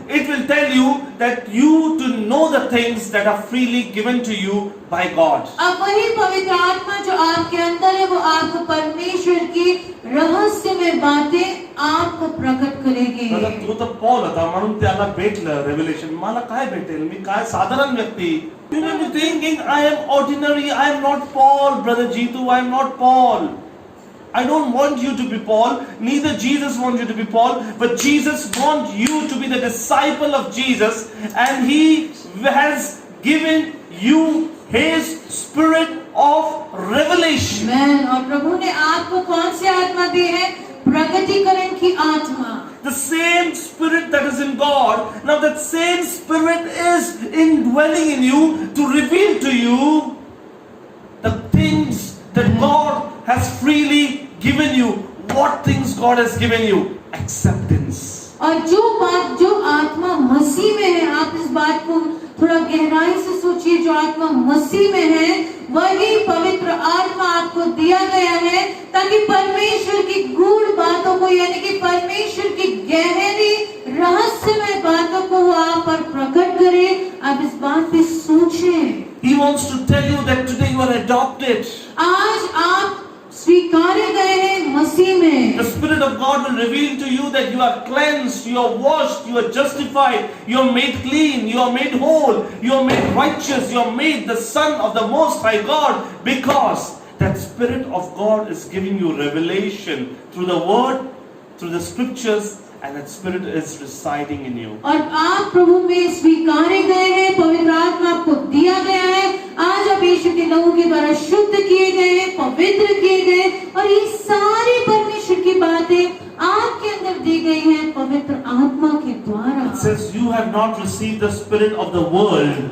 it will tell you that you to know the things that are freely given to you by God. अब वही पवित्र आत्मा जो आपके अंदर है वो आपको परमेश्वर की रहस्यमय बातें आपको प्रकट करेगी। तो तो पॉल होता म्हणून त्याला भेटलं रेव्हेलेशन। मला काय भेटेल? मी काय साधारण व्यक्ती। You may be thinking I am ordinary, I am not Paul, brother Jitu, I am not Paul. I don't want you to be Paul, neither Jesus wants you to be Paul, but Jesus wants you to be the disciple of Jesus, and He has given you His spirit of revelation. Amen। और प्रभु ने आपको कौन सी आत्मा दी है? प्रकटीकरण की आत्मा। The same Spirit that is in God, now that same Spirit is indwelling in you to reveal to you the things that God has freely given you. What things God has given you? Acceptance. और जो आत्मा मसीह में है, आप इस बात को थोड़ा गहराई से सोचिए। जो आत्मा मसीह में है वही पवित्र आत्मा आपको दिया गया है ताकि परमेश्वर की गूढ़ बातों को यानी कि परमेश्वर की गहरी रहस्य रहस्यमय बातों को वो आप पर प्रकट करे। आप इस बात पे सोचें। He wants to tell you that today you are adopted. आज आप स्वीकारे गए हैं मसीह में। The Spirit of God will reveal to you that you are cleansed, you are washed, you are justified, you are made clean, you are made whole, you are made righteous, you are made the Son of the Most High God, because that Spirit of God is giving you revelation through the Word, through the Scriptures, and that Spirit is residing in you. और आप प्रभु में स्वीकारे गए हैं, पवित्र आत्मा आपको दिया गया है। आज आप यीशु के लहू के द्वारा शुद्ध किए गए हैं, पवित्र किए गए, और ये सारी परमेश्वर की बातें आपके अंदर दी गई हैं पवित्र आत्मा के द्वारा। It says you have not received the spirit of the world.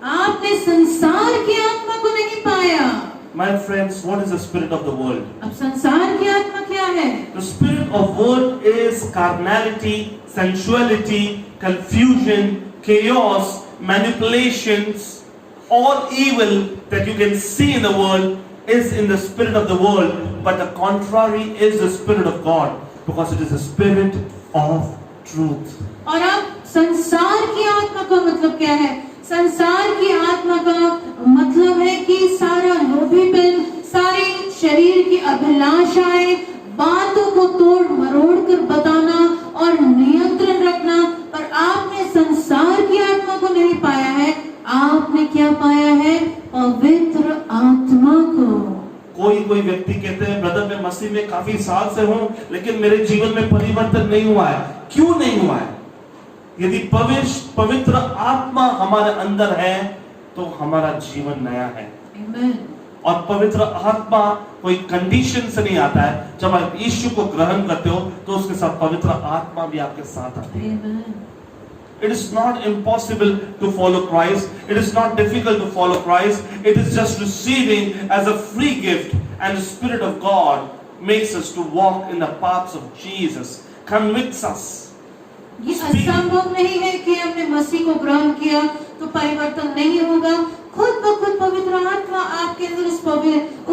आपने संसार की आत्मा को नहीं पाया। My friends, what is the spirit of the world? अब संसार की आत्मा क्या है? The spirit of world is carnality, sensuality, confusion, chaos, manipulations. All evil that you can see in the world is in the spirit of the world, but the contrary is the spirit of God, because it is the spirit of truth. और अब संसार की आत्मा का मतलब क्या है? संसार की आत्मा का मतलब है कि सारा लोभीपन, सारी शरीर की अभिलाषाएं, बातों को तोड़ मरोड़ कर बताना और नियंत्रण रखना। पर आपने संसार की आत्मा को नहीं पाया है, आपने क्या पाया है? पवित्र आत्मा को। कोई व्यक्ति कहते हैं, ब्रदर मैं मसीह में काफी साल से हूं, लेकिन मेरे जीवन में परिवर्तन नहीं हुआ है। क्यों नहीं हुआ है? यदि पवित्र आत्मा हमारे अंदर है तो हमारा जीवन नया है। Amen. और पवित्र आत्मा कोई कंडीशन से नहीं आता है। जब आप यीशु को ग्रहण करते हो तो उसके साथ पवित्र आत्मा भी आपके साथ आती है। Amen. It is not impossible to follow Christ. It is not difficult to follow Christ. It is just receiving as a free gift, and the Spirit of God makes us to walk in the paths of Jesus, convicts us. ये असंभव नहीं है कि हमने मसीह को ग्रहण किया तो परिवर्तन नहीं होगा। खुद ब खुद पवित्र आत्मा आपके अंदर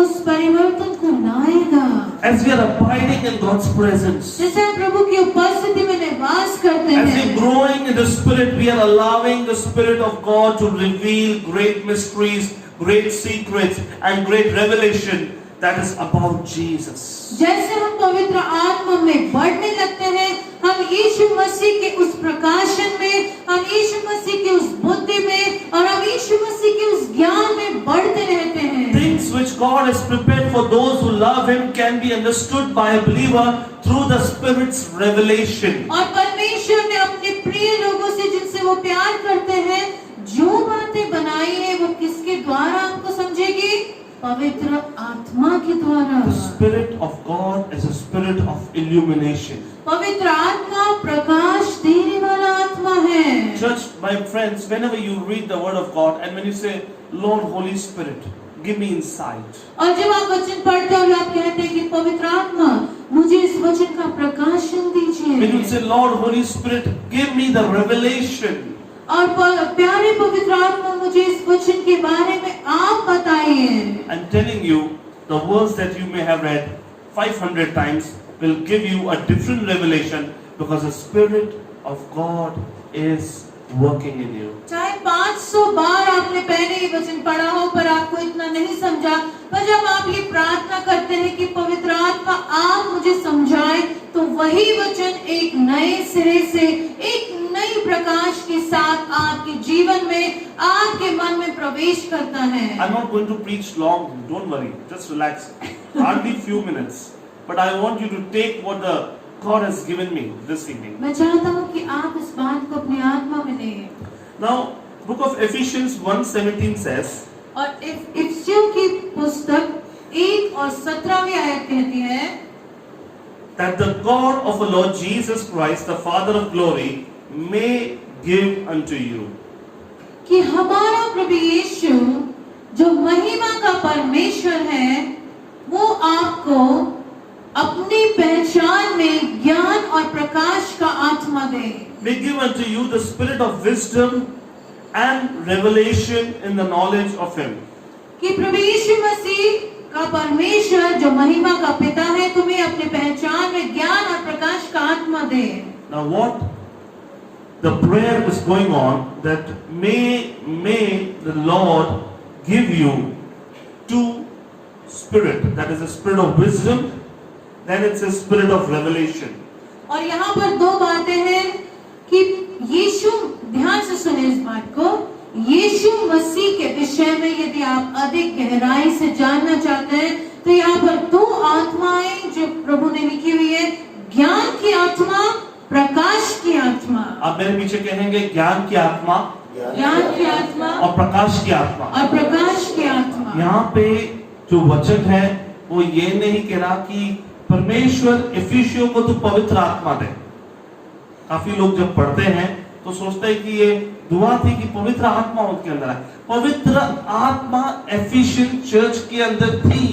उस परिवर्तन को लाएगा। As we are abiding in God's presence, जैसे हम प्रभु की उपस्थिति में निवास करते as we हैं, are growing in the Spirit, we are allowing the Spirit of God to reveal great mysteries, great secrets, and great revelation that is about Jesus. जैसे हम पवित्र आत्मा में बढ़ने लगते हैं, हम यीशु मसीह के उस प्रकाशन में, हम यीशु मसीह के उस बुद्धि में और हम यीशु मसीह के उस ज्ञान में बढ़ते रहते हैं। Things which God has prepared for those who love Him can be understood by a believer through the Spirit's revelation. और परमेश्वर ने अपने प्रिय लोगों से जिनसे वो प्यार करते हैं जो बातें बनाई है वो किसके द्वारा हमको समझेगी? पवित्र आत्मा के द्वारा। The Spirit of God is a spirit of illumination. पवित्र आत्मा प्रकाश देने वाला आत्मा है। Church, my friends, whenever you read the Word of God and when you say, Lord, Holy Spirit, give me insight. और जब आप वचन पढ़ते हो और आप कहते हैं कि पवित्र आत्मा मुझे इस वचन का प्रकाशन दीजिए। When you say, Lord, Holy Spirit, give me the revelation. और प्यारे पवित्र आत्मा मुझे इस वचन के बारे में आप बताइए। I'm telling you, the words that you may have read 500 times will give you a different revelation because the Spirit of God is working in you. चाहे 500 बार आपने पहले ये वचन पढ़ा हो पर आपको इतना नहीं समझा, पर जब आप ये प्रार्थना करते हैं कि पवित्र आत्मा आप मुझे समझाए, तो वही वचन एक नए सिरे से, एक नई प्रकाश के साथ आपके जीवन में, आपके मन में प्रवेश करता है। I'm not going to preach long, don't worry, just relax. Hardly few minutes. But I want you to take what the God has given me this evening. मैं चाहता हूँ कि आप इस बात को अपनी आत्मा में लें। Now, book of Ephesians 1:17 says, और इफिसियों की पुस्तक 1 और 17वीं आयत कहती है that the God of our Lord Jesus Christ, the Father of glory, may give unto you. कि हमारा प्रभु यीशु जो महिमा का परमेश्वर है, वो आपको अपनी पहचान में ज्ञान और प्रकाश का आत्मा दे। May give unto you the spirit of wisdom and revelation in the knowledge of Him. कि प्रभु यीशु मसीह का परमेश्वर जो महिमा का पिता है तुम्हें अपने पहचान में ज्ञान और प्रकाश का आत्मा दे। Now what the prayer is going on that may the Lord give you two spirit, that is a spirit of wisdom, then it's a spirit of revelation. और यहाँ पर दो बातें हैं कि यीशु, ध्यान से सुने इस बात को, यीशु मसीह के विषय में यदि आप अधिक गहराई से जानना चाहते हैं तो यहाँ पर दो आत्माएं जो प्रभु ने लिखी हुई है, ज्ञान की आत्मा, प्रकाश की आत्मा। आप मेरे पीछे कहेंगे ज्ञान की आत्मा ज्ञान की आत्मा और प्रकाश की आत्मा। और प्रकाश की आत्मा। यहाँ पे जो वचन है वो ये नहीं कह रहा कि परमेश्वर इफिसियों को तो पवित्र आत्मा दे। काफी लोग जब पढ़ते हैं तो सोचते हैं कि ये दुआ थी कि पवित्र आत्मा उनके अंदर है। पवित्र आत्मा एफिशिएंट चर्च के अंदर थी।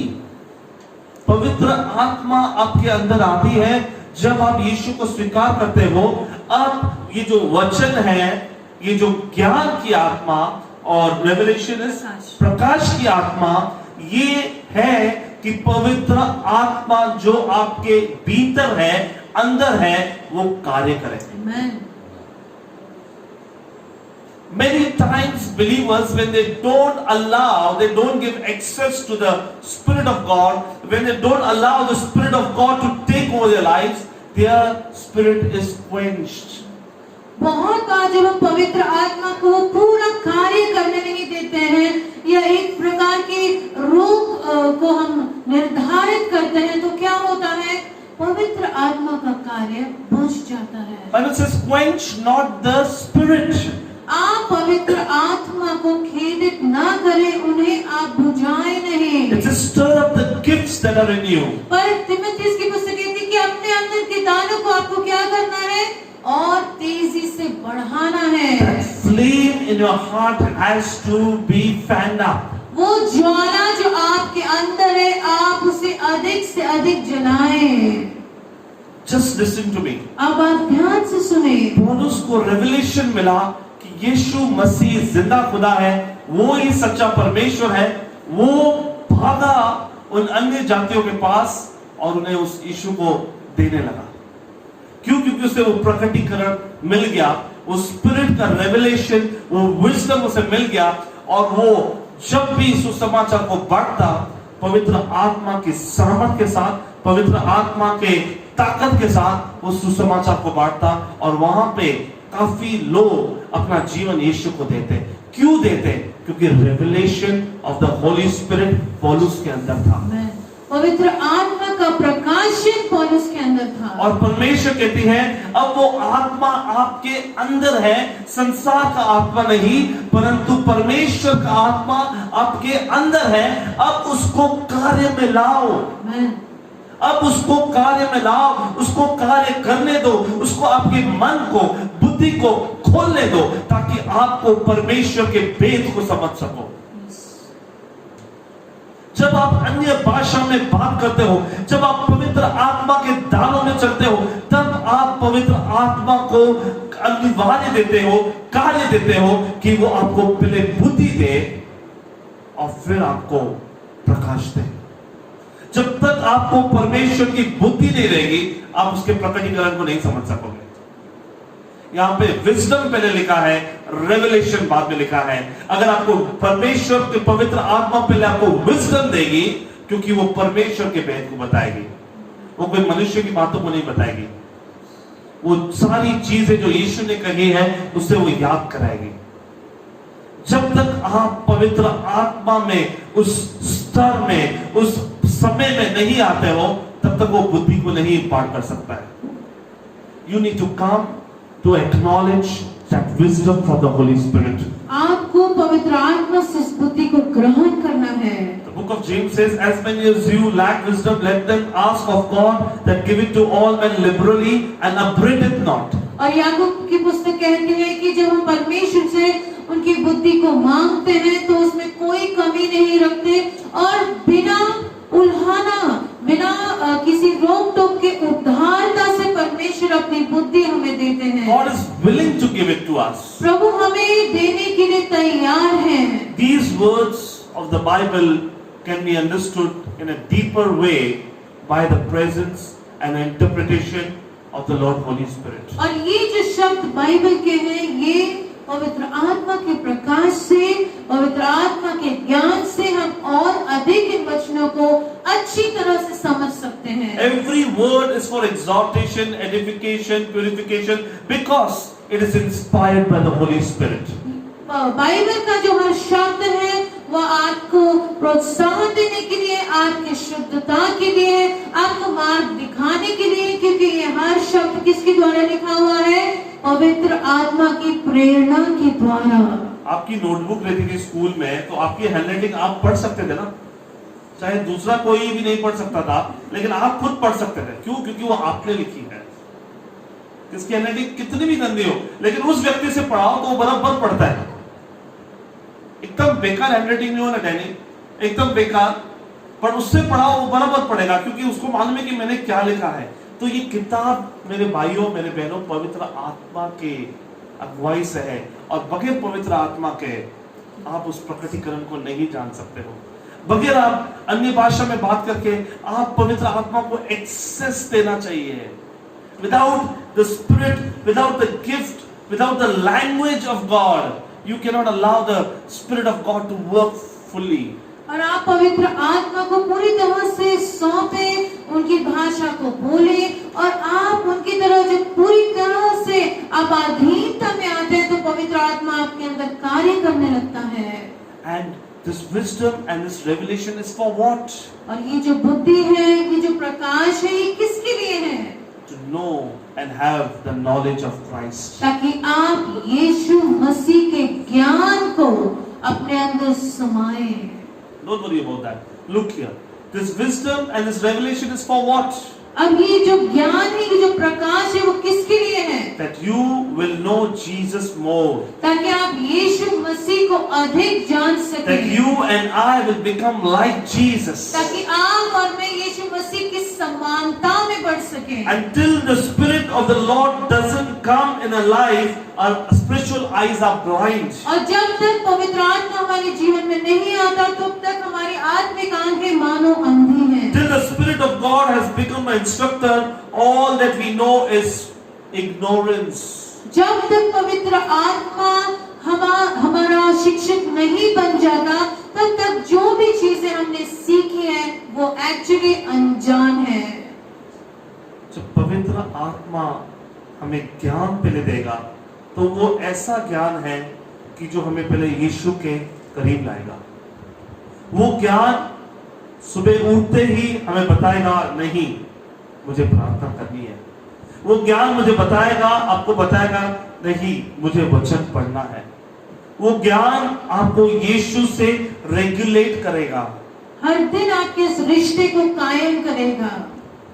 पवित्र आत्मा आपके अंदर आती है जब आप यीशु को स्वीकार करते हो। अब ये जो वचन है, ये जो ज्ञान की आत्मा और रेवलेशन इज प्रकाश की आत्मा, ये है कि पवित्र आत्मा जो आपके भीतर है, अंदर है, वो कार्य करे। Amen. Many times believers, when they don't allow, they don't give access to the Spirit of God, when they don't allow the Spirit of God to take over their lives, their spirit is quenched. बहुत बार जब हम पवित्र आत्मा को पूरा कार्य करने नहीं देते हैं या एक प्रकार की रोक को हम निर्धारित करते हैं तो क्या होता है, पवित्र आत्मा का कार्य बुझ जाता है। Bible says, quench not the spirit. आप पवित्र आत्मा को खेदित ना करें, उन्हें आप बुझाएं नहीं। It's a stir up the gifts that are in you. पर तीमुथियुस की पुस्तक कहती है कि अपने अंदर के दानों को आपको क्या करना है और तेजी से बढ़ाना है। That flame in your heart has to be fanned up. वो ज्वाला जो आपके अंदर है, आप उसे अधिक से अधिक जलाएं। Just listen to me. अब आप ध्यान से सुने। पौलुस को रेवलेशन मिला कि यीशु मसीह जिंदा खुदा है, वो ही सच्चा परमेश्वर है। वो भागा उन अन्य जातियों के पास और उन्हें उस यीशु को देने लगा। क्यों? क्योंकि उसे वो प्रकटीकरण मिल गया, वो स्पिरिट का रेवलेशन, वो विजडम उसे मिल गया। और वो जब भी सुसमाचार को बांटता, पवित्र आत्मा की सामर्थ के साथ, पवित्र आत्मा के ताकत के साथ वो सुसमाचार को बांटता। और वहां पे काफी लोग अपना जीवन यीशु को देते। क्यों देते? क्योंकि revelation of the Holi spirit पौलुस के अंदर था। पवित्र आत्मा का प्रकाशन पौलुस के अंदर था। और परमेश्वर कहती है, अब वो आत्मा आपके अंदर है, संसार का आत्मा नहीं, परंतु परमेश्वर का आत्मा आपके अंदर है। अब उसको कार्य में लाओ। अब उसको कार्य में लाओ, उसको कार्य करने दो, उसको आपके मन को, बुद्धि को खोलने दो, ताकि आपको परमेश्वर के भेद को समझ सको। जब आप अन्य भाषा में बात करते हो, जब आप पवित्र आत्मा के दानों में चलते हो, तब आप पवित्र आत्मा को अनिवार्य देते हो, कार्य देते हो कि वो आपको पहले बुद्धि दे और फिर आपको प्रकाश दे। जब तक आपको परमेश्वर की बुद्धि नहीं रहेगी, आप उसके प्रकटीकरण को नहीं समझ सकोगे। यहाँ पे विजडम पहले लिखा है, रेवलेशन बाद में लिखा है। अगर आपको परमेश्वर के पवित्र आत्मा पहले आपको विजडम देगी, क्योंकि वो परमेश्वर के भेद को बताएगी, वो कोई मनुष्य की बातों को नहीं बताएगी। वो सारी चीजें जो यीशु ने कही है उससे वो याद कराएगी। जब तक आप पवित्र आत्मा में, उस स्तर में, उस समय में नहीं आते हो, तब तक वो बुद्धि को नहीं पार कर सकता है। You need to come to acknowledge that wisdom from the Holy Spirit. आपको पवित्र आत्मा से इस बुद्धि को ग्रहण करना है। The book of James says, as many as you lack wisdom, let them ask of God that giveth to all men liberally and upbraideth not. और याकूब की पुस्तक कहती है कि जब हम परमेश्वर से उनकी बुद्धि को मांगते हैं तो उसमें कोई कमी नहीं रखते और बिना उल्हाना, बिना किसी रोक टोक के उदारता से परमेश्वर अपनी बुद्धि हमें देते हैं। God is willing to give it to us. प्रभु हमें देने के लिए तैयार हैं। These words of the Bible can be understood in a deeper way by the presence and interpretation of the Lord Holy Spirit. और ये जो शब्द बाइबल के हैं ये पवित्र आत्मा के प्रकाश से, पवित्र आत्मा के ज्ञान से हम और अधिक इन वचनों को अच्छी तरह से समझ सकते हैं। Every word is for exhortation, edification, purification, because it is inspired by the Holy Spirit. Bible का जो हर शब्द है वह आपको प्रोत्साहन देने के लिए, आपकी शुद्धता के लिए, आपको मार्ग दिखाने के लिए, क्योंकि ये हर शब्द किसके द्वारा लिखा हुआ है? पवित्र आत्मा की प्रेरणा के द्वारा। आपकी नोटबुक रहती थी स्कूल में, तो आपकी हैंडराइटिंग आप पढ़ सकते थे ना, चाहे दूसरा कोई भी नहीं पढ़ सकता था, लेकिन आप खुद पढ़ सकते थे। क्यों? क्योंकि वो आपने लिखी है। किसकी हैंडराइटिंग कितनी भी गंदी हो, लेकिन उस व्यक्ति से पढ़ाओ तो वो बराबर पढ़ता है। एकदम बेकार हैंडराइटिंग नहीं हो ना डैनी, एकदम बेकार, पर उससे पढ़ाओ वो बराबर पढ़ेगा, क्योंकि उसको मालूम है कि मैंने क्या लिखा है। तो ये किताब मेरे भाइयों, मेरे बहनों, पवित्र आत्मा के अगुवाई से है, और बगैर पवित्र आत्मा के आप उस प्रकटीकरण को नहीं जान सकते हो। बगैर आप अन्य भाषा में बात करके आप पवित्र आत्मा को एक्सेस देना चाहिए। Without the spirit, without the gift, without the language of God, you cannot allow the Spirit of God to work fully. और आप पवित्र आत्मा को पूरी तरह से सौंपे, उनकी भाषा को बोले, और आप उनकी तरह जब पूरी तरह से आप अधीनता में आते हैं तो पवित्र आत्मा आपके अंदर कार्य करने लगता है। And this wisdom and this revelation is for what? और ये जो बुद्धि है, ये जो प्रकाश है, ये किसके लिए है? To know and have the knowledge of Christ. ताकि आप यीशु मसीह के ज्ञान को अपने अंदर समाए। Don't worry about that. Look here. This wisdom and this revelation is for what? अब ये जो ज्ञान है, ये जो प्रकाश है, वो किसके लिए है? That you will know Jesus more. ताकि आप यीशु मसीह को अधिक जान सकें। That you and I will become like Jesus. ताकि आप और मैं यीशु मसीह की समानता में बढ़ सकें। Until the Spirit of the Lord doesn't come in our life, our spiritual eyes are blind. और जब तक पवित्र आत्मा हमारे जीवन में नहीं आता, तब तक हमारी आत्मिक आंखें मानो अंधी हैं। Till the Spirit of God has become an instructor, all that we know is ignorance. जब तक पवित्र आत्मा हमारा शिक्षक नहीं बन जाता, तब तक जो भी चीजें हमने सीखी है वो एक्चुअली अनजान है। जब पवित्र आत्मा हमें ज्ञान पहले देगा, तो वो ऐसा ज्ञान है कि जो हमें पहले यीशु के करीब लाएगा। वो ज्ञान सुबह उठते ही हमें बताएगा, नहीं मुझे प्रार्थना करनी है। वो ज्ञान मुझे बताएगा, आपको बताएगा, नहीं मुझे वचन पढ़ना है। वो ज्ञान आपको यीशु से रेगुलेट करेगा, हर दिन आपके इस रिश्ते को कायम करेगा।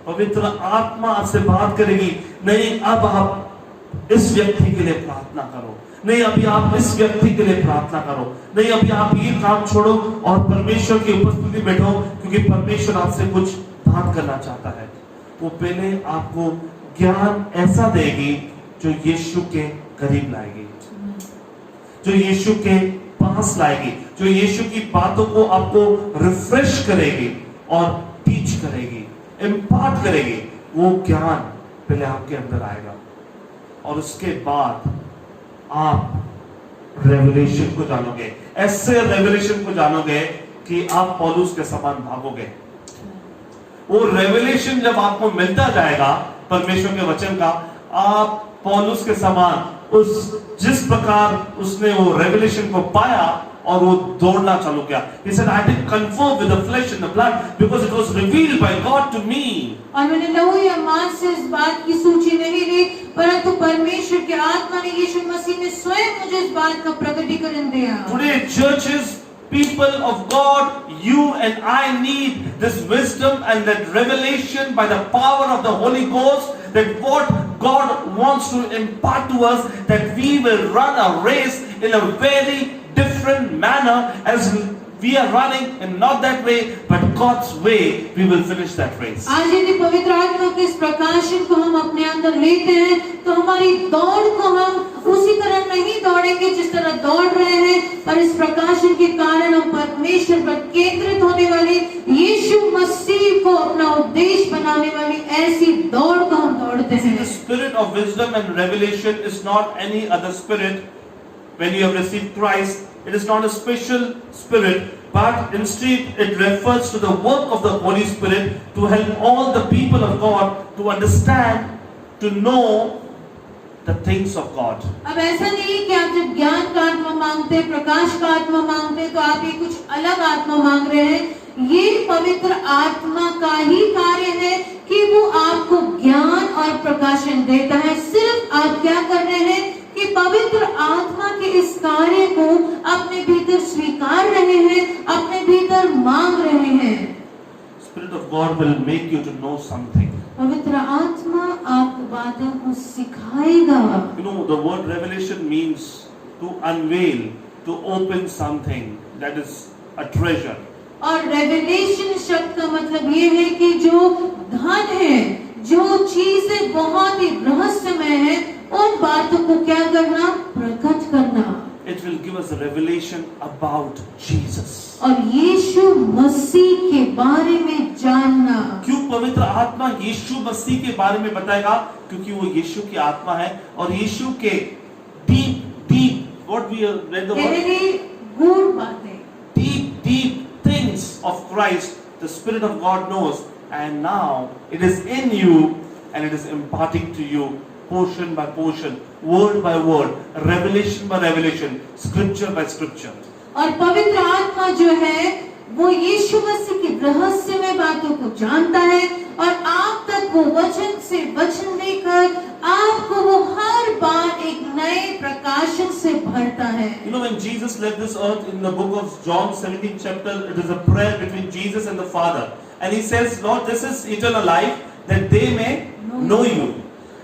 पवित्र आत्मा आपसे बात करेगी, नहीं अब आप इस व्यक्ति के लिए प्रार्थना करो, नहीं अभी आप इस व्यक्ति के लिए प्रार्थना करो, नहीं अभी आप ये काम छोड़ो और परमेश्वर की उपस्थिति में बैठो, क्योंकि परमेश्वर आपसे कुछ बात करना चाहता है। वो पहले आपको ज्ञान ऐसा देगी जो यीशु के करीब लाएगी, जो यीशु के पास लाएगी, जो यीशु की बातों को आपको रिफ्रेश करेगी और टीच करेगी, इम्पार्ट करेगी। वो ज्ञान पहले आपके अंदर आएगा, और उसके बाद आप रेवलेशन को जानोगे, ऐसे रेवलेशन को जानोगे कि आप पौलुस के समान भागोगे। वो रेवलेशन जब आपको मिलता जाएगा परमेश्वर के वचन का, आप पौलुस के समान जिस प्रकार उसने वो रेवलेशन को पाया और वो दौड़ना चालू किया। He said, I didn't conform with the flesh and the blood because it was revealed by God to me. और मैंने लहू या मांस से इस बात की सूची नहीं ली, परंतु परमेश्वर के आत्मा ने यीशु मसीह ने स्वयं मुझे इस बात का प्रकटीकरण दिया। Today churches, people of God, you and I need this wisdom and that revelation by the power of the Holy Ghost, that what God wants to impart to us, that we will run a race in a very different manner as we are running in not that way, but God's way, we will finish that race. आज यदि पवित्र आत्मा के इस प्रकाशन को हम अपने अंदर लेते हैं तो हमारी दौड़ को हम उसी तरह नहीं दौड़ेंगे जिस तरह दौड़ रहे हैं, पर इस प्रकाशन के कारण हम परमेश्वर पर केंद्रित होने वाली, यीशु मसीह को अपना उद्देश्य बनाने वाली ऐसी दौड़ को हम दौड़ते The हैं। spirit of wisdom and revelation is not any other spirit. When you have received Christ, it is not a special spirit, but instead it refers to the work of the Holy Spirit to help all the people of God to understand, to know the things of God. अब ऐसा नहीं है कि आप जब ज्ञान का आत्मा मांगते हैं, प्रकाश का आत्मा मांगते हैं, तो आप ये कुछ अलग आत्मा मांग रहे हैं। ये पवित्र आत्मा का ही कार्य है कि वो आपको ज्ञान और प्रकाशन देता है। सिर्फ आप क्या कर रहे हैं कि पवित्र आत्मा के इस कार्य को अपने भीतर स्वीकार रहे हैं, अपने भीतर मांग रहे हैं। Spirit of God will make you to know something. पवित्र आत्मा आपको बातों को सिखाएगा। You know, the word revelation means to unveil, to open something that is a treasure. और रेवलेशन शब्द का मतलब ये है कि जो धन है, जो चीजें बहुत ही रहस्यमय है, उन बातों को क्या करना, प्रकट करना। It will give us a revelation about Jesus. और यीशु मसीह के बारे में जानना। क्यों पवित्र आत्मा यीशु मसीह के बारे में बताएगा? क्योंकि वो यीशु की आत्मा है और यीशु के deep what we read the word, गहरी गूढ़ बातें, deep things of Christ, the Spirit of God knows, and now it is in you and it is imparting to you portion by portion, word by word, revelation by revelation, scripture by scripture. और पवित्र आत्मा जो है वो यीशु मसीह की रहस्यमय बातों को जानता है और आप तक वो वचन से वचन लेकर आपको वो हर बार एक नए प्रकाशन से भरता है। You know, when Jesus left this earth, in the book of John 17 chapter, it is a prayer between Jesus and the Father, and he says, Lord, this is eternal life, that they may know you.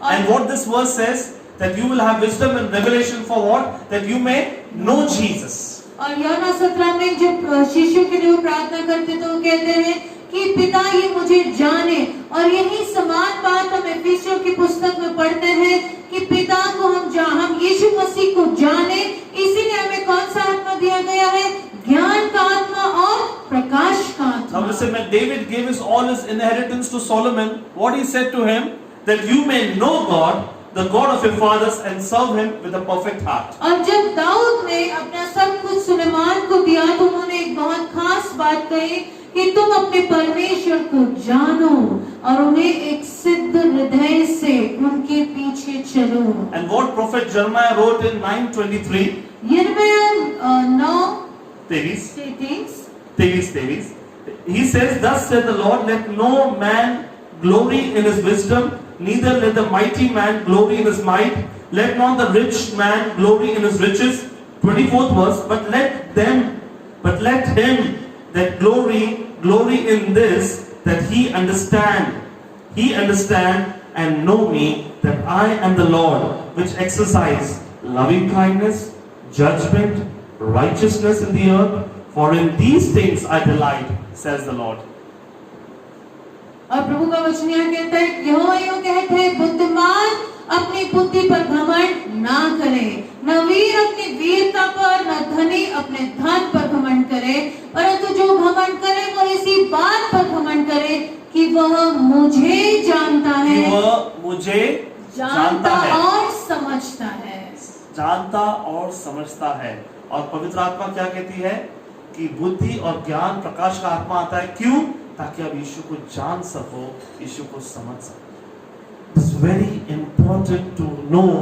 And what this verse says, that you will have wisdom and revelation for what? That you may know Jesus. और यूहन्ना 17 में जब शिष्यों के लिए वो प्रार्थना करते तो वो कहते हैं कि पिता ये मुझे जाने, और यही समान बात हम इफिसियों की पुस्तक में पढ़ते हैं कि पिता को हम यीशु मसीह को जाने, इसीलिए हमें कौन सा आत्मा दिया गया है? ज्ञान का आत्मा और प्रकाश का आत्मा। Now listen, when David gave all his inheritance to Solomon, what he said to him, that you may know God, the God of your fathers, and serve him with a perfect heart. और जब दाऊद ने अपना सब कुछ सुलेमान को दिया तो उन्होंने एक बहुत खास बात कही कि तुम अपने परमेश्वर को जानो और उन्हें एक सिद्ध हृदय से उनके पीछे चलो। And what prophet Jeremiah wrote in 9:23, यिर्मयाह 9:23, he says, thus said the Lord, let no man glory in his wisdom, neither let the mighty man glory in his might, let not the rich man glory in his riches. 24th verse, but let him that glory in this, that he understand and know me, that I am the Lord, which exercise loving kindness, judgment, righteousness in the earth, for in these things I delight, says the Lord. और प्रभु का वचन यहाँ कहता है, यहोवा यूं कहते हैं, बुद्धिमान अपनी बुद्धि पर घमंड ना करे, न वीर अपनी वीरता पर, न धनी अपने धन पर घमंड करे, परंतु जो घमंड करे वो इसी बात पर घमंड करे कि वह मुझे जानता है, वह मुझे जानता है, और समझता है। जानता और समझता है। और पवित्र आत्मा क्या कहती है कि बुद्धि और ज्ञान, प्रकाश का आत्मा आता है, क्यों? ताकि आप यीशु को जान सको, यीशु को समझ सको। It's very important to know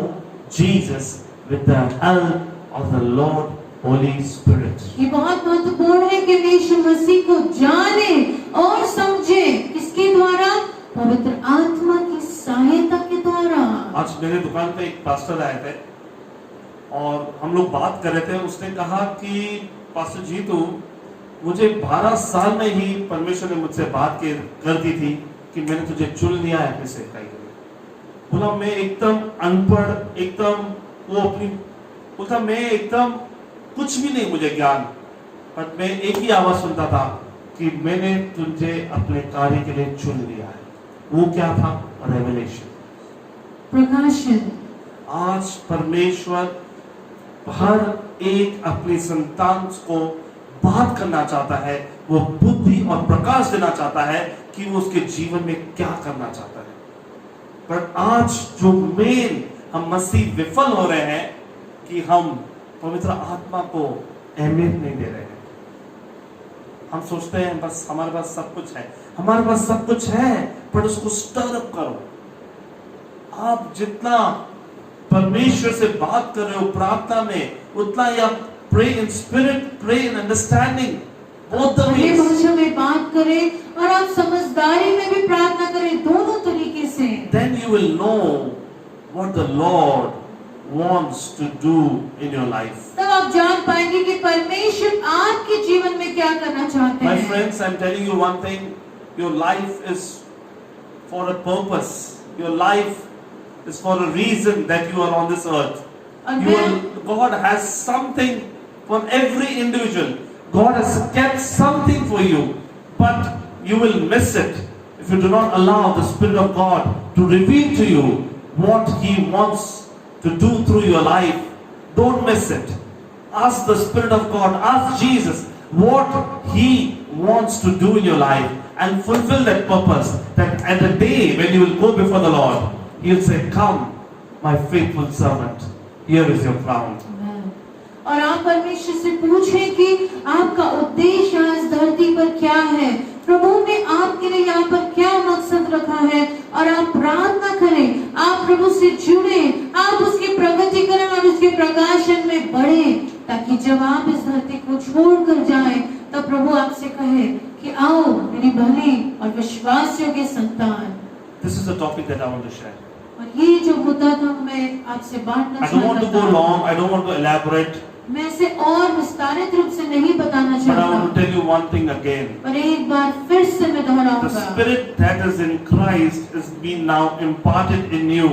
Jesus with the help of the Lord Holy Spirit. ये बहुत महत्वपूर्ण है कि यीशु मसीह को जाने और समझे, किसके द्वारा? पवित्र आत्मा की सहायता के द्वारा। आज मेरे दुकान पे एक पास्टर आए थे और हम लोग बात कर रहे थे। उसने कहा कि पास्टर जी, तो मुझे 12 साल में ही परमेश्वर ने मुझसे बात कर दी थी कि मैंने तुझे चुन लिया है अपने सेवकाई के लिए। बोला मैं एकदम अनपढ़, एकदम वो अपनी, बोलता मैं एकदम कुछ भी नहीं मुझे ज्ञान, पर मैं एक ही आवाज सुनता था कि मैंने तुझे अपने कार्य के लिए चुन लिया है। वो क्या था? रेवलेशन। प्रकाशन। आज परमेश्वर हर एक अपनी संतान को बात करना चाहता है, वो बुद्धि और प्रकाश देना चाहता है कि वो उसके जीवन में क्या करना चाहता है। पर आज जो मेन हम मसीह विफल हो रहे हैं कि हम पवित्र आत्मा को अहमियत नहीं दे रहे हैं। हम सोचते हैं बस हमारे पास सब कुछ है, हमारे पास सब कुछ है, पर उसको स्टर अप करो। आप जितना परमेश्वर से बात कर रहे हो प्रार्थना में, उतना ही आप pray in spirit, pray in understanding, both the अन्य वेज। भाषा में बात करें और आप समझदारी में भी प्रार्थना करें, दोनों तरीके से। Then you will know what the Lord wants to do in your life. तब आप जान पाएंगे कि परमेश्वर आपके जीवन में क्या करना चाहते My हैं। friends, I'm telling you one thing, your life is for a purpose. Your life is for a reason that you are on this earth. God has something for every individual. God has kept something for you, but you will miss it if you do not allow the Spirit of God to reveal to you what He wants to do through your life. Don't miss it. Ask the Spirit of God, ask Jesus what He wants to do in your life and fulfill that purpose. That at the day when you will go before the Lord, He will say, "Come, my faithful servant, here is your crown." और आप परमेश्वर से पूछें कि आपका उद्देश्य इस धरती पर क्या है, प्रभु ने आपके लिए यहाँ पर क्या मकसद रखा है, और आप प्रार्थना करें, आप प्रभु से जुड़े, आप उसकी प्रगति करें और उसके प्रकाशन में बढ़े, ताकि जब आप इस धरती को छोड़कर जाएं, तब प्रभु आपसे कहे कि आओ मेरी भली और विश्वासियों के संतान। This is the topic that I want to share. और ये जो मुद्दा था मैं आपसे बांटना I don't want to चाहता go था। long, I don't want to elaborate, मैं इसे और विस्तारित रूप से नहीं बताना but I want चाहता, to tell you one thing again. पर एक बार फिर से मैं The दोहराऊंगा, Spirit that is in Christ is being now imparted in you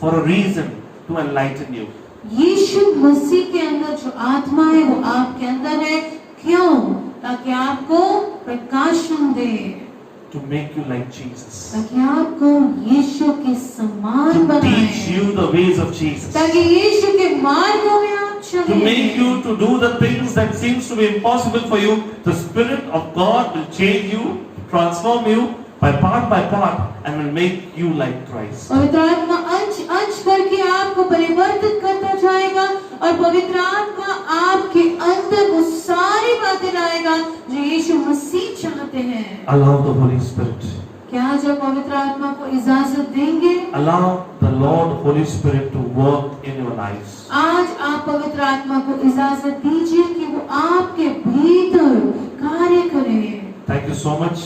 for a reason, to enlighten you. यीशु मसीह के अंदर जो आत्मा है वो आपके अंदर है, क्यों? ताकि आपको प्रकाशन दे, To make you like Jesus. ताकि आपको यीशु के समान To बनाए, teach you the ways of Jesus. ताकि यीशु के मार्गों में आप To चलें, make you to do the things that seems to be impossible for you. The Spirit of God will change you, transform you by part, and will make you like Christ. पवित्र आत्मा अंश अंश करके आपको परिवर्तित करता जाएगा, और पवित्र आत्मा आपके अंदर वो सारी बातें लाएगा जो यीशु मसीह चाहते हैं। Allow the Holy Spirit. क्या जब पवित्र आत्मा को इजाजत देंगे, Allow the Lord Holy Spirit to work in your lives. आज आप पवित्र आत्मा को इजाजत दीजिए कि वो आपके भीतर कार्य करे। Thank you so much.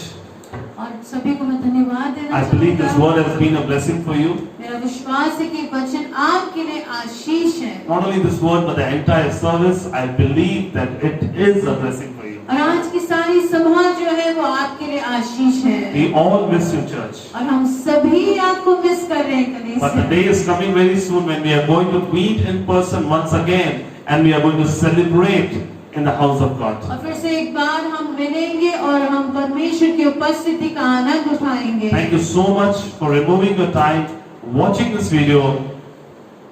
और सभी को मैं धन्यवाद देना I believe this चाहूंगा। word has been a blessing for you. मेरा विश्वास है कि वचन आपके लिए आशीष है, Not only this word, but the entire service. I believe that it is a blessing for you. और आज की सारी सभा जो है वो आपके लिए आशीष है, We all miss you, church. और हम सभी आपको मिस कर रहे हैं But the कलीसिया। day is coming very soon when we are going to meet in person once again, and we are going to celebrate in the house of God. और फिर से एक बार हम मिलेंगे और हम परमेश्वर की उपस्थिति का आनंद उठाएंगे। Thank you so much for removing your time, watching this video,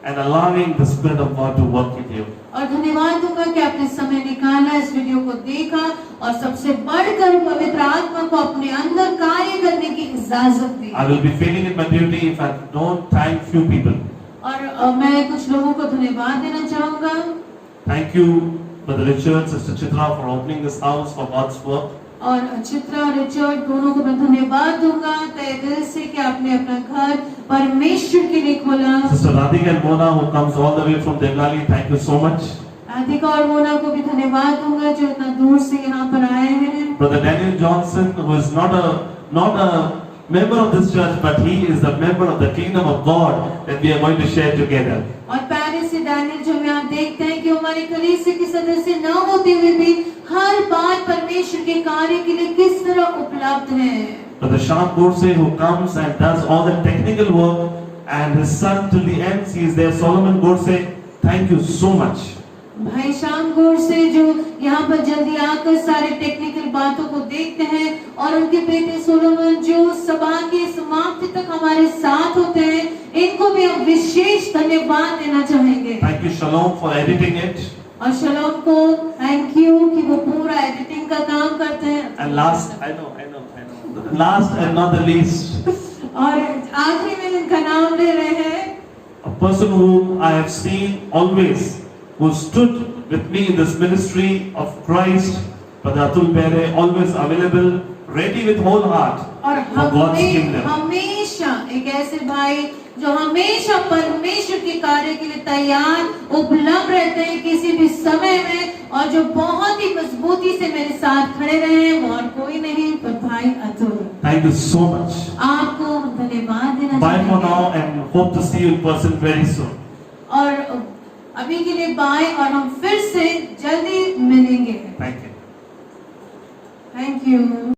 and allowing the Spirit of God to work in you. और धन्यवाद दूंगा कि आपने समय निकाला, इस वीडियो को देखा, और सबसे बढ़कर पवित्र आत्मा को अपने अंदर कार्य करने की इजाजत दी। I will be failing in my duty if I don't thank few people. और मैं कुछ लोगों को धन्यवाद देना चाहूंगा। Thank you, Brother Richard, Sister Chitra, for opening this house for God's work. और चित्रा और रिचर्ड दोनों को मैं धन्यवाद दूंगा तहे दिल से कि आपने अपना घर परमेश्वर के लिए खोला। Sister Radhika and Mona, who comes all the way from Deglali, thank you so much. Radhika और मोना को भी धन्यवाद दूंगा जो इतना दूर से यहाँ पर आए हैं। Brother Daniel Johnson, who is not a member of this church, but he is the member of the kingdom of God that we are going to share together. और पेरिस से डैनियल जो हम यहाँ देखते हैं कि हमारे कलीसिया के सदस्य न होते हुए भी हर बात परमेश्वर के कार्य के लिए किस तरह उपलब्ध है। Brother Shyam Gorse, who comes and does all the technical work, and his son till the end, he is there, Solomon Gorse. Thank you so much. भाई श्याम गौर से जो यहाँ पर जल्दी आकर सारे टेक्निकल बातों को देखते हैं और उनके बेटे सोलोमन जो सभा की समाप्ति तक हमारे साथ होते हैं, इनको भी हम विशेष धन्यवाद देना चाहेंगे। Thank you, Shalom, for editing it. और शलोम को थैंक यू कि वो पूरा एडिटिंग का काम करते हैं। And last, I know. Last and not the least, और आखिरी में इनका नाम ले रहे हैं, a person whom I have seen always, who stood with me in this ministry of Christ, Brother Atul Bere, always available, ready with whole heart और for God's kingdom. हमेशा एक ऐसे भाई जो हमेशा परमेश्वर के कार्य के लिए तैयार उपलब्ध रहते हैं किसी भी समय में, और जो बहुत ही मजबूती से मेरे साथ खड़े रहे हैं, वो और कोई नहीं पर भाई Atul. Thank you so much. आपको धन्यवाद देना Bye for चाहते now हैं। and hope to see you in person very soon. और अभी के लिए बाय, और हम फिर से जल्दी मिलेंगे। Thank you. Thank you.